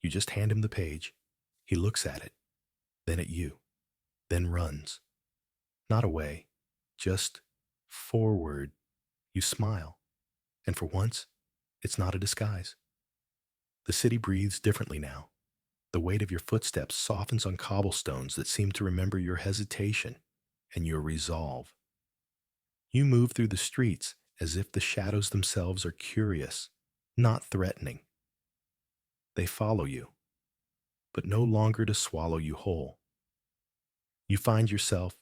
You just hand him the page. He looks at it, then at you, then runs. Not away, just forward. You smile, and for once, it's not a disguise. The city breathes differently now. The weight of your footsteps softens on cobblestones that seem to remember your hesitation and your resolve. You move through the streets as if the shadows themselves are curious, not threatening. They follow you, but no longer to swallow you whole. You find yourself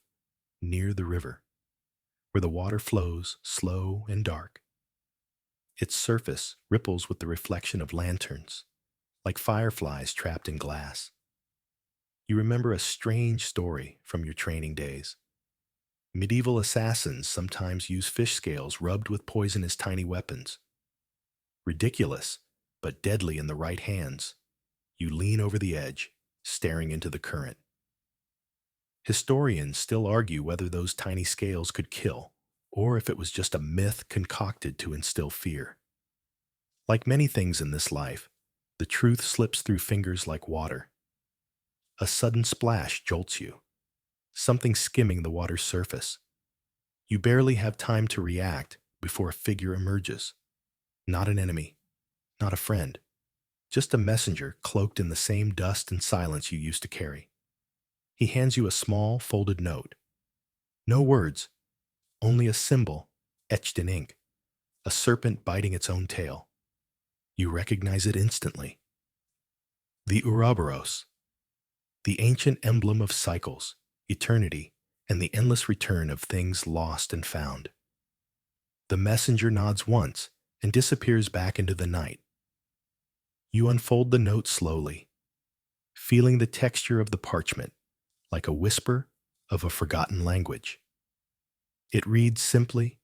near the river, where the water flows slow and dark. Its surface ripples with the reflection of lanterns, like fireflies trapped in glass. You remember a strange story from your training days. Medieval assassins sometimes use fish scales rubbed with poison as tiny weapons. Ridiculous, but deadly in the right hands. You lean over the edge, staring into the current. Historians still argue whether those tiny scales could kill, or if it was just a myth concocted to instill fear. Like many things in this life, the truth slips through fingers like water. A sudden splash jolts you, something skimming the water's surface. You barely have time to react before a figure emerges. Not an enemy, not a friend, just a messenger cloaked in the same dust and silence you used to carry. He hands you a small, folded note. No words, only a symbol etched in ink, a serpent biting its own tail. You recognize it instantly. The Ouroboros, the ancient emblem of cycles, eternity, and the endless return of things lost and found. The messenger nods once and disappears back into the night. You unfold the note slowly, feeling the texture of the parchment, like a whisper of a forgotten language. It reads simply,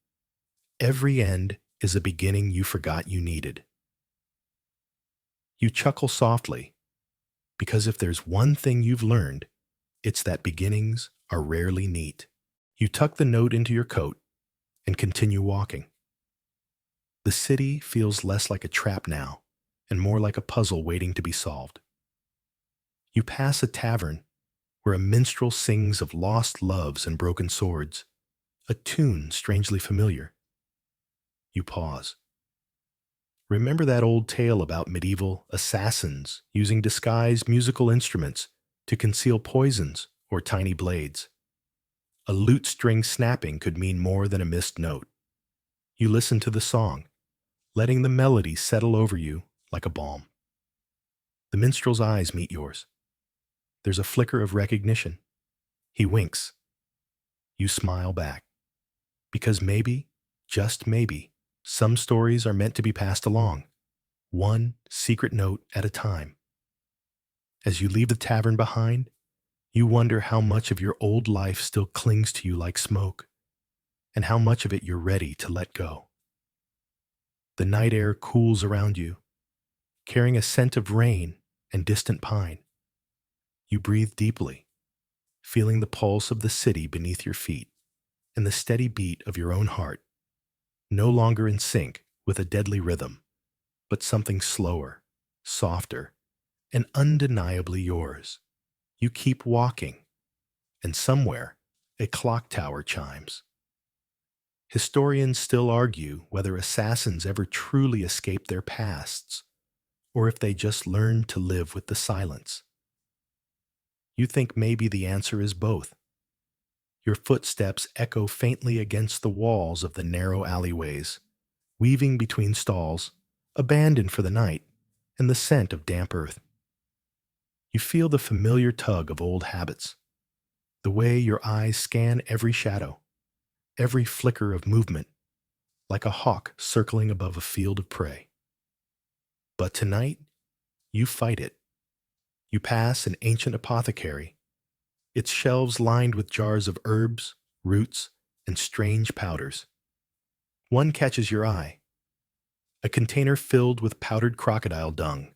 "Every end is a beginning you forgot you needed." You chuckle softly, because if there's one thing you've learned, it's that beginnings are rarely neat. You tuck the note into your coat and continue walking. The city feels less like a trap now, and more like a puzzle waiting to be solved. You pass a tavern where a minstrel sings of lost loves and broken swords, a tune strangely familiar. You pause. Remember that old tale about medieval assassins using disguised musical instruments to conceal poisons or tiny blades. A lute string snapping could mean more than a missed note. You listen to the song, letting the melody settle over you like a balm. The minstrel's eyes meet yours. There's a flicker of recognition. He winks. You smile back. Because maybe, just maybe, some stories are meant to be passed along, one secret note at a time. As you leave the tavern behind, you wonder how much of your old life still clings to you like smoke, and how much of it you're ready to let go. The night air cools around you, carrying a scent of rain and distant pine. You breathe deeply, feeling the pulse of the city beneath your feet and the steady beat of your own heart, no longer in sync with a deadly rhythm, but something slower, softer, and undeniably yours. You keep walking, and somewhere a clock tower chimes. Historians still argue whether assassins ever truly escape their pasts, or if they just learn to live with the silence. You think maybe the answer is both. Your footsteps echo faintly against the walls of the narrow alleyways, weaving between stalls, abandoned for the night, and the scent of damp earth. You feel the familiar tug of old habits, the way your eyes scan every shadow, every flicker of movement, like a hawk circling above a field of prey. But tonight, you fight it. You pass an ancient apothecary, its shelves lined with jars of herbs, roots, and strange powders. One catches your eye, a container filled with powdered crocodile dung,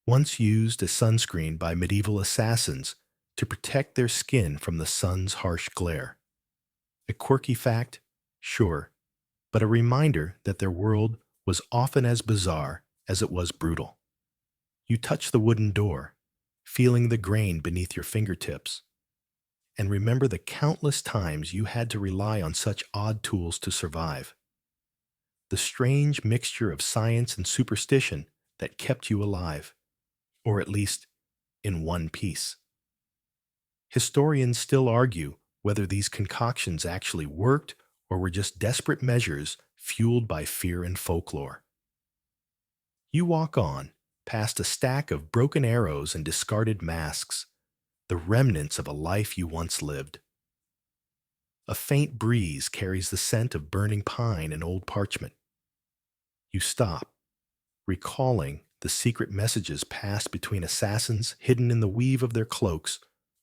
once used as sunscreen by medieval assassins to protect their skin from the sun's harsh glare. A quirky fact? Sure, but a reminder that their world was often as bizarre as it was brutal. You touch the wooden door, feeling the grain beneath your fingertips, and remember the countless times you had to rely on such odd tools to survive. The strange mixture of science and superstition that kept you alive, or at least in one piece. Historians still argue whether these concoctions actually worked or were just desperate measures fueled by fear and folklore. You walk on, past a stack of broken arrows and discarded masks, the remnants of a life you once lived. A faint breeze carries the scent of burning pine and old parchment. You stop, recalling the secret messages passed between assassins hidden in the weave of their cloaks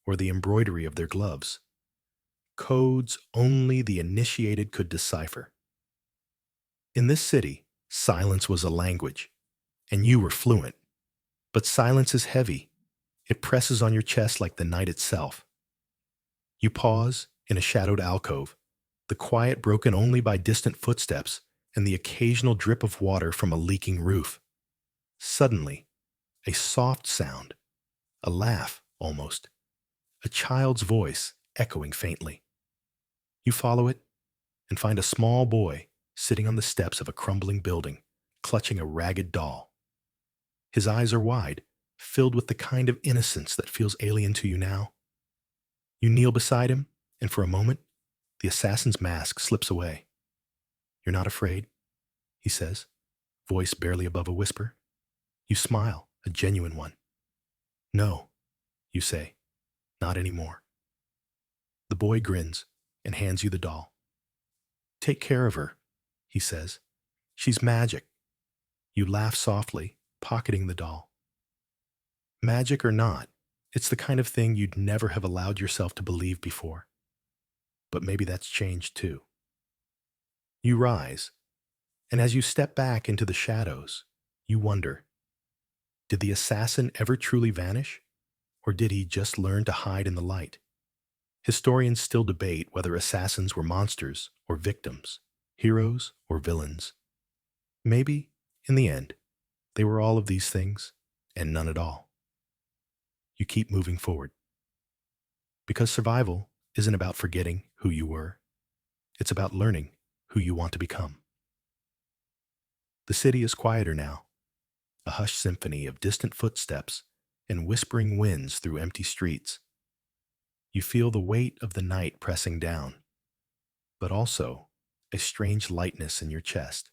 or the embroidery of their gloves. Codes only the initiated could decipher. In this city, silence was a language, and you were fluent. But silence is heavy. It presses on your chest like the night itself. You pause in a shadowed alcove, the quiet broken only by distant footsteps and the occasional drip of water from a leaking roof. Suddenly, a soft sound, a laugh almost, a child's voice echoing faintly. You follow it and find a small boy sitting on the steps of a crumbling building, clutching a ragged doll. His eyes are wide, filled with the kind of innocence that feels alien to you now. You kneel beside him, and for a moment, the assassin's mask slips away. "You're not afraid?" he says, voice barely above a whisper. You smile, a genuine one. "No," you say, "not anymore." The boy grins and hands you the doll. "Take care of her," he says. "She's magic." You laugh softly, pocketing the doll. Magic or not, it's the kind of thing you'd never have allowed yourself to believe before. But maybe that's changed too. You rise, and as you step back into the shadows, you wonder, did the assassin ever truly vanish? Or did he just learn to hide in the light? Historians still debate whether assassins were monsters or victims, heroes or villains. Maybe, in the end, they were all of these things and none at all. You keep moving forward. Because survival isn't about forgetting who you were. It's about learning who you want to become. The city is quieter now, a hushed symphony of distant footsteps and whispering winds through empty streets. You feel the weight of the night pressing down, but also a strange lightness in your chest,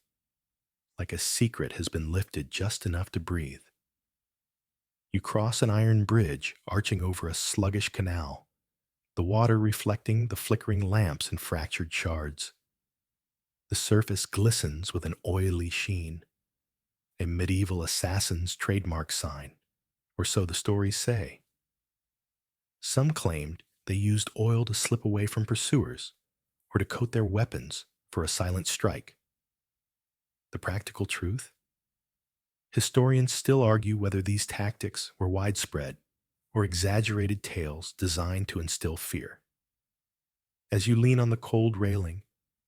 like a secret has been lifted just enough to breathe. You cross an iron bridge arching over a sluggish canal, the water reflecting the flickering lamps and fractured shards. The surface glistens with an oily sheen, a medieval assassin's trademark sign, or so the stories say. Some claimed they used oil to slip away from pursuers or to coat their weapons for a silent strike. The practical truth? Historians still argue whether these tactics were widespread or exaggerated tales designed to instill fear. As you lean on the cold railing,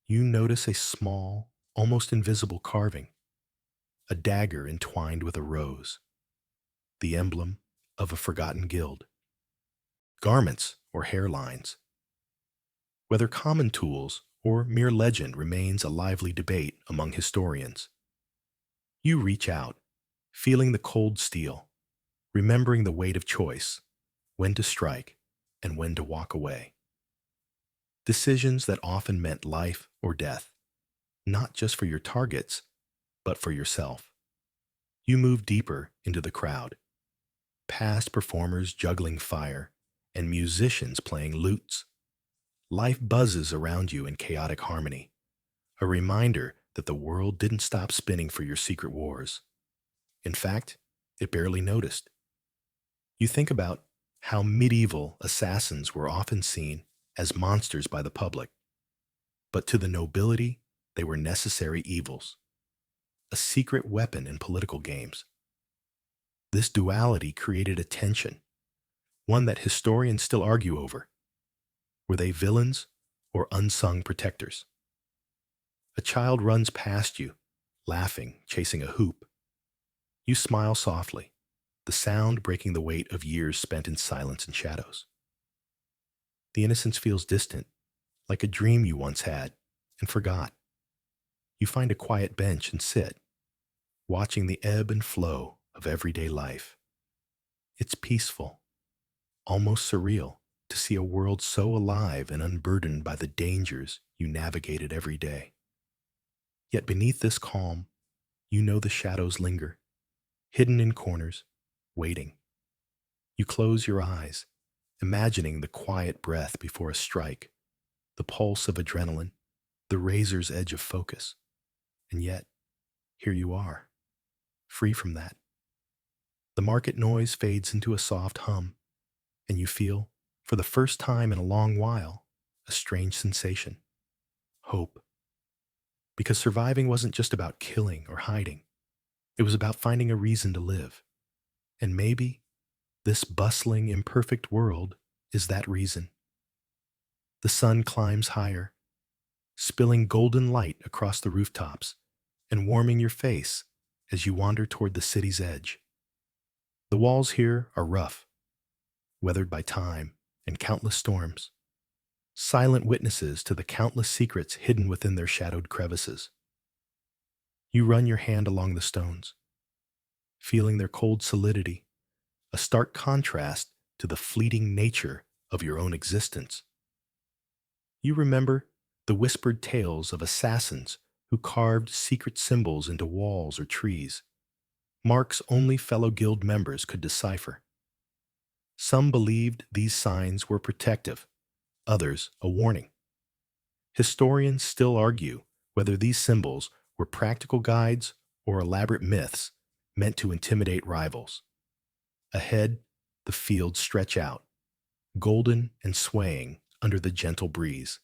you notice a small, almost invisible carving, a dagger entwined with a rose, the emblem of a forgotten guild. Garments or hairlines. Whether common tools or mere legend remains a lively debate among historians. You reach out, feeling the cold steel, remembering the weight of choice, when to strike and when to walk away. Decisions that often meant life or death, not just for your targets, but for yourself. You move deeper into the crowd, past performers juggling fire and musicians playing lutes. Life buzzes around you in chaotic harmony, a reminder that the world didn't stop spinning for your secret wars. In fact, it barely noticed. You think about how medieval assassins were often seen as monsters by the public, but to the nobility, they were necessary evils, a secret weapon in political games. This duality created a tension, one that historians still argue over. Were they villains or unsung protectors? A child runs past you, laughing, chasing a hoop. You smile softly, the sound breaking the weight of years spent in silence and shadows. The innocence feels distant, like a dream you once had and forgot. You find a quiet bench and sit, watching the ebb and flow of everyday life. It's peaceful, almost surreal, to see a world so alive and unburdened by the dangers you navigated every day. Yet beneath this calm, you know the shadows linger, hidden in corners, waiting. You close your eyes, imagining the quiet breath before a strike, the pulse of adrenaline, the razor's edge of focus. And yet, here you are, free from that. The market noise fades into a soft hum, and you feel, for the first time in a long while, a strange sensation: hope. Because surviving wasn't just about killing or hiding, it was about finding a reason to live. And maybe this bustling, imperfect world is that reason. The sun climbs higher, spilling golden light across the rooftops and warming your face as you wander toward the city's edge. The walls here are rough, weathered by time and countless storms, silent witnesses to the countless secrets hidden within their shadowed crevices. You run your hand along the stones, feeling their cold solidity, a stark contrast to the fleeting nature of your own existence. You remember the whispered tales of assassins who carved secret symbols into walls or trees, marks only fellow guild members could decipher. Some believed these signs were protective, others a warning. Historians still argue whether these symbols were practical guides or elaborate myths meant to intimidate rivals. Ahead, the fields stretch out, golden and swaying under the gentle breeze.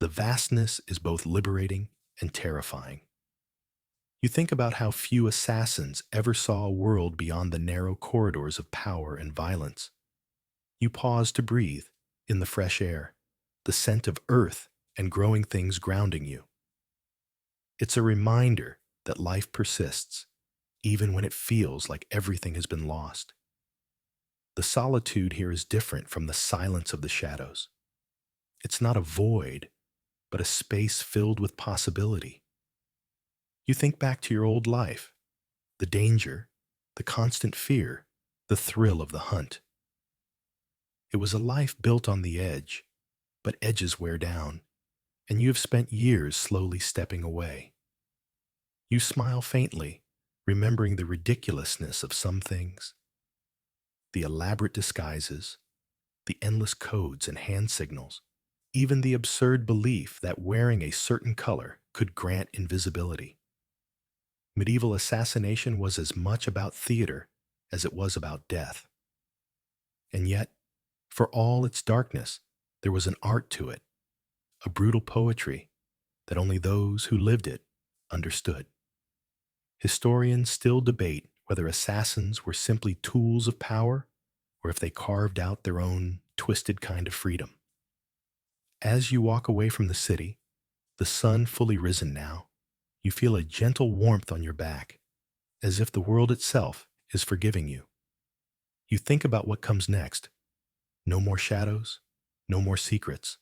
The vastness is both liberating and terrifying. You think about how few assassins ever saw a world beyond the narrow corridors of power and violence. You pause to breathe in the fresh air, the scent of earth and growing things grounding you. It's a reminder that life persists, even when it feels like everything has been lost. The solitude here is different from the silence of the shadows. It's not a void, but a space filled with possibility. You think back to your old life, the danger, the constant fear, the thrill of the hunt. It was a life built on the edge, but edges wear down, and you have spent years slowly stepping away. You smile faintly, remembering the ridiculousness of some things, the elaborate disguises, the endless codes and hand signals, even the absurd belief that wearing a certain color could grant invisibility. Medieval assassination was as much about theater as it was about death. And yet, for all its darkness, there was an art to it, a brutal poetry that only those who lived it understood. Historians still debate whether assassins were simply tools of power or if they carved out their own twisted kind of freedom. As you walk away from the city, the sun fully risen now, you feel a gentle warmth on your back, as if the world itself is forgiving you. You think about what comes next. No more shadows, no more secrets,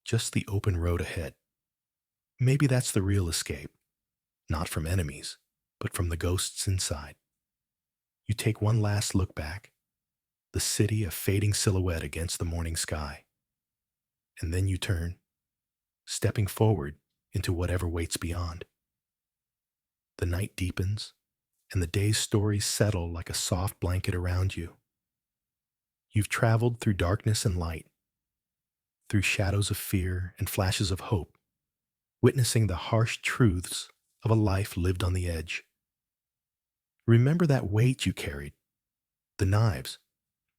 just the open road ahead. Maybe that's the real escape, not from enemies, but from the ghosts inside. You take one last look back, the city a fading silhouette against the morning sky. And then you turn, stepping forward into whatever waits beyond. The night deepens, and the day's stories settle like a soft blanket around you. You've traveled through darkness and light, through shadows of fear and flashes of hope, witnessing the harsh truths of a life lived on the edge. Remember that weight you carried, the knives,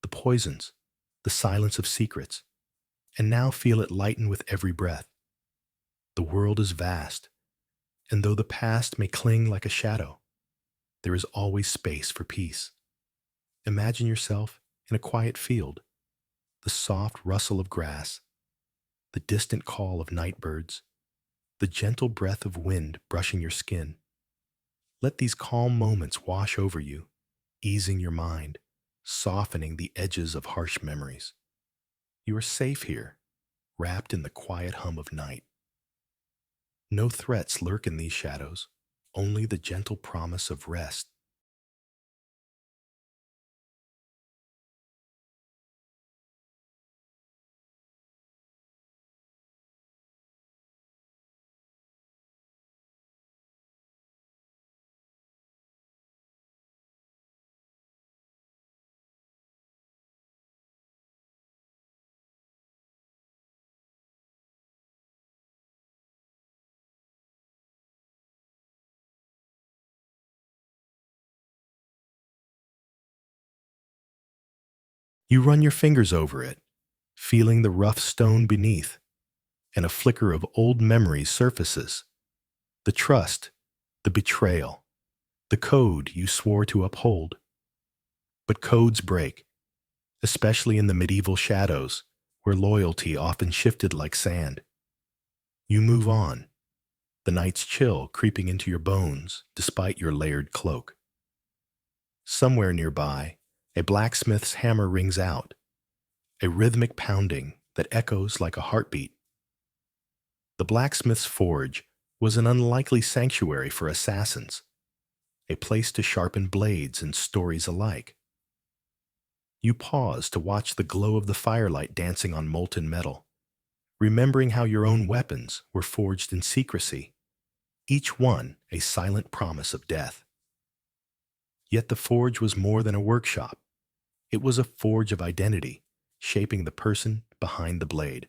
the poisons, the silence of secrets, and now feel it lighten with every breath. The world is vast, and though the past may cling like a shadow, there is always space for peace. Imagine yourself in a quiet field, the soft rustle of grass, the distant call of night birds, the gentle breath of wind brushing your skin. Let these calm moments wash over you, easing your mind, softening the edges of harsh memories. You are safe here, wrapped in the quiet hum of night. No threats lurk in these shadows, only the gentle promise of rest. You run your fingers over it, feeling the rough stone beneath, and a flicker of old memories surfaces. The trust, the betrayal, the code you swore to uphold. But codes break, especially in the medieval shadows, where loyalty often shifted like sand. You move on, the night's chill creeping into your bones despite your layered cloak. Somewhere nearby, a blacksmith's hammer rings out, a rhythmic pounding that echoes like a heartbeat. The blacksmith's forge was an unlikely sanctuary for assassins, a place to sharpen blades and stories alike. You pause to watch the glow of the firelight dancing on molten metal, remembering how your own weapons were forged in secrecy, each one a silent promise of death. Yet the forge was more than a workshop. It was a forge of identity, shaping the person behind the blade.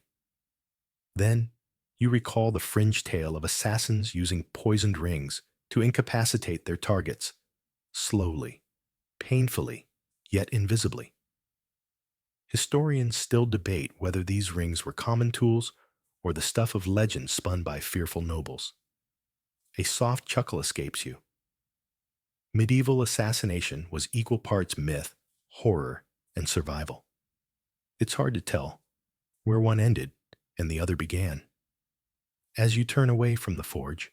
Then, you recall the fringe tale of assassins using poisoned rings to incapacitate their targets, slowly, painfully, yet invisibly. Historians still debate whether these rings were common tools or the stuff of legend spun by fearful nobles. A soft chuckle escapes you. Medieval assassination was equal parts myth, horror, and survival. It's hard to tell where one ended and the other began. As you turn away from the forge,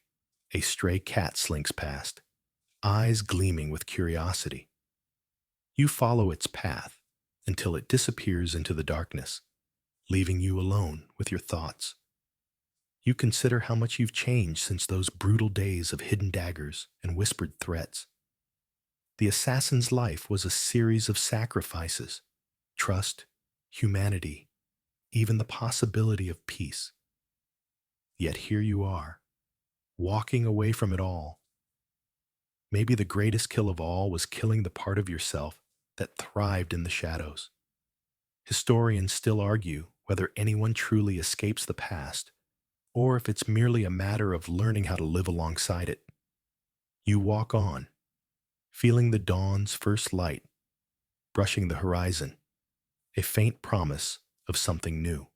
a stray cat slinks past, eyes gleaming with curiosity. You follow its path until it disappears into the darkness, leaving you alone with your thoughts. You consider how much you've changed since those brutal days of hidden daggers and whispered threats. The assassin's life was a series of sacrifices, trust, humanity, even the possibility of peace. Yet here you are, walking away from it all. Maybe the greatest kill of all was killing the part of yourself that thrived in the shadows. Historians still argue whether anyone truly escapes the past, or if it's merely a matter of learning how to live alongside it. You walk on, feeling the dawn's first light, brushing the horizon, a faint promise of something new.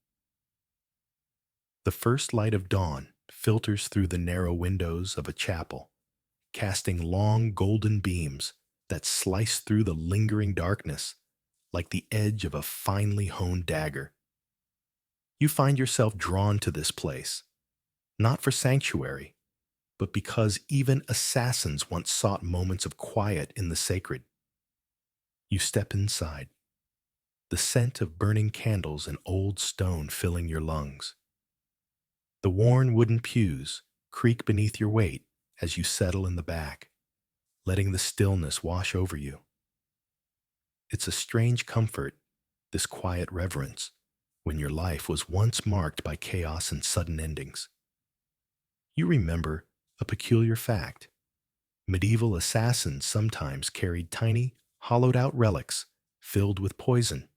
The first light of dawn filters through the narrow windows of a chapel, casting long golden beams that slice through the lingering darkness like the edge of a finely honed dagger. You find yourself drawn to this place, not for sanctuary, but because even assassins once sought moments of quiet in the sacred. You step inside, the scent of burning candles and old stone filling your lungs. The worn wooden pews creak beneath your weight as you settle in the back, letting the stillness wash over you. It's a strange comfort, this quiet reverence, when your life was once marked by chaos and sudden endings. You remember a peculiar fact. Medieval assassins sometimes carried tiny, hollowed-out relics filled with poison,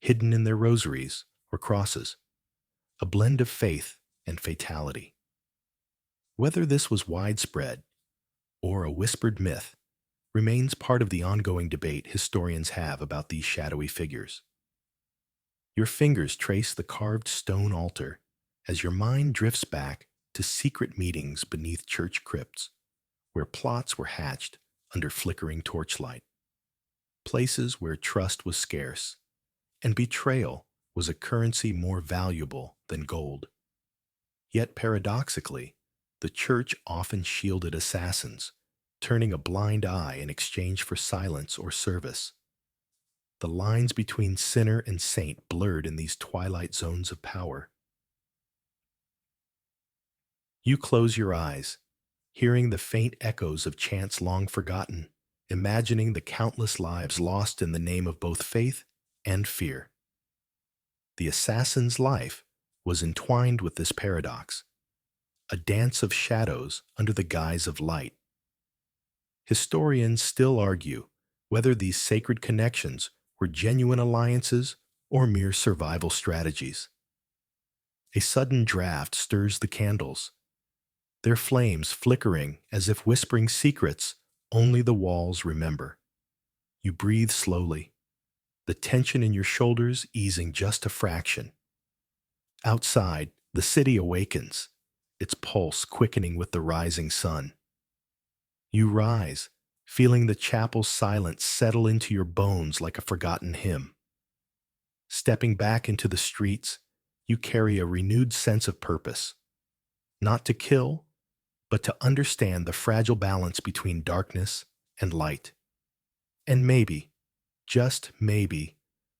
hidden in their rosaries or crosses, a blend of faith and fatality. Whether this was widespread or a whispered myth remains part of the ongoing debate historians have about these shadowy figures. Your fingers trace the carved stone altar as your mind drifts back to secret meetings beneath church crypts, where plots were hatched under flickering torchlight, places where trust was scarce, and betrayal was a currency more valuable than gold. Yet paradoxically, the church often shielded assassins, turning a blind eye in exchange for silence or service. The lines between sinner and saint blurred in these twilight zones of power. You close your eyes, hearing the faint echoes of chants long forgotten, imagining the countless lives lost in the name of both faith and fear. The assassin's life was entwined with this paradox, a dance of shadows under the guise of light. Historians still argue whether these sacred connections were genuine alliances or mere survival strategies. A sudden draft stirs the candles, their flames flickering as if whispering secrets only the walls remember. You breathe slowly, the tension in your shoulders easing just a fraction. Outside, the city awakens, its pulse quickening with the rising sun. You rise, feeling the chapel's silence settle into your bones like a forgotten hymn. Stepping back into the streets, you carry a renewed sense of purpose, not to kill, but to understand the fragile balance between darkness and light. And maybe, just maybe,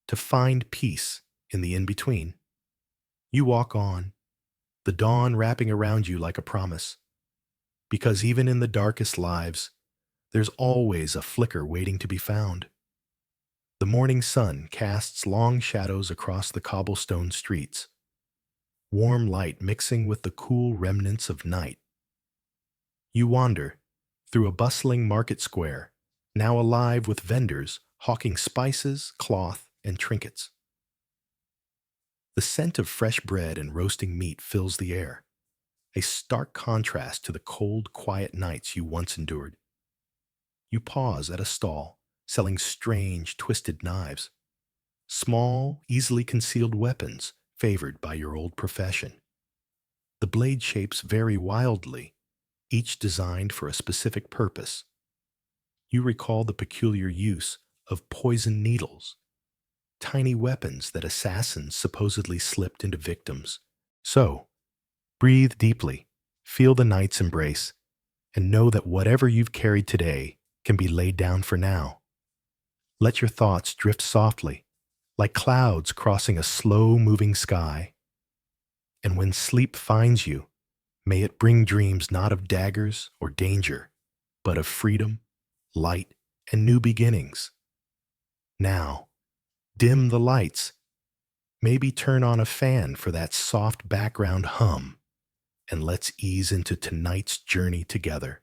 to find peace in the in-between. You walk on, the dawn wrapping around you like a promise. Because even in the darkest lives, there's always a flicker waiting to be found. The morning sun casts long shadows across the cobblestone streets, warm light mixing with the cool remnants of night. You wander through a bustling market square, now alive with vendors hawking spices, cloth, and trinkets. The scent of fresh bread and roasting meat fills the air, a stark contrast to the cold, quiet nights you once endured. You pause at a stall, selling strange, twisted knives, small, easily concealed weapons favored by your old profession. The blade shapes vary wildly, each designed for a specific purpose. You recall the peculiar use of poison needles, tiny weapons that assassins supposedly slipped into victims. So, breathe deeply, feel the night's embrace, and know that whatever you've carried today can be laid down for now. Let your thoughts drift softly, like clouds crossing a slow-moving sky. And when sleep finds you, may it bring dreams not of daggers or danger, but of freedom, light, and new beginnings. Now, dim the lights. Maybe turn on a fan for that soft background hum, and let's ease into tonight's journey together.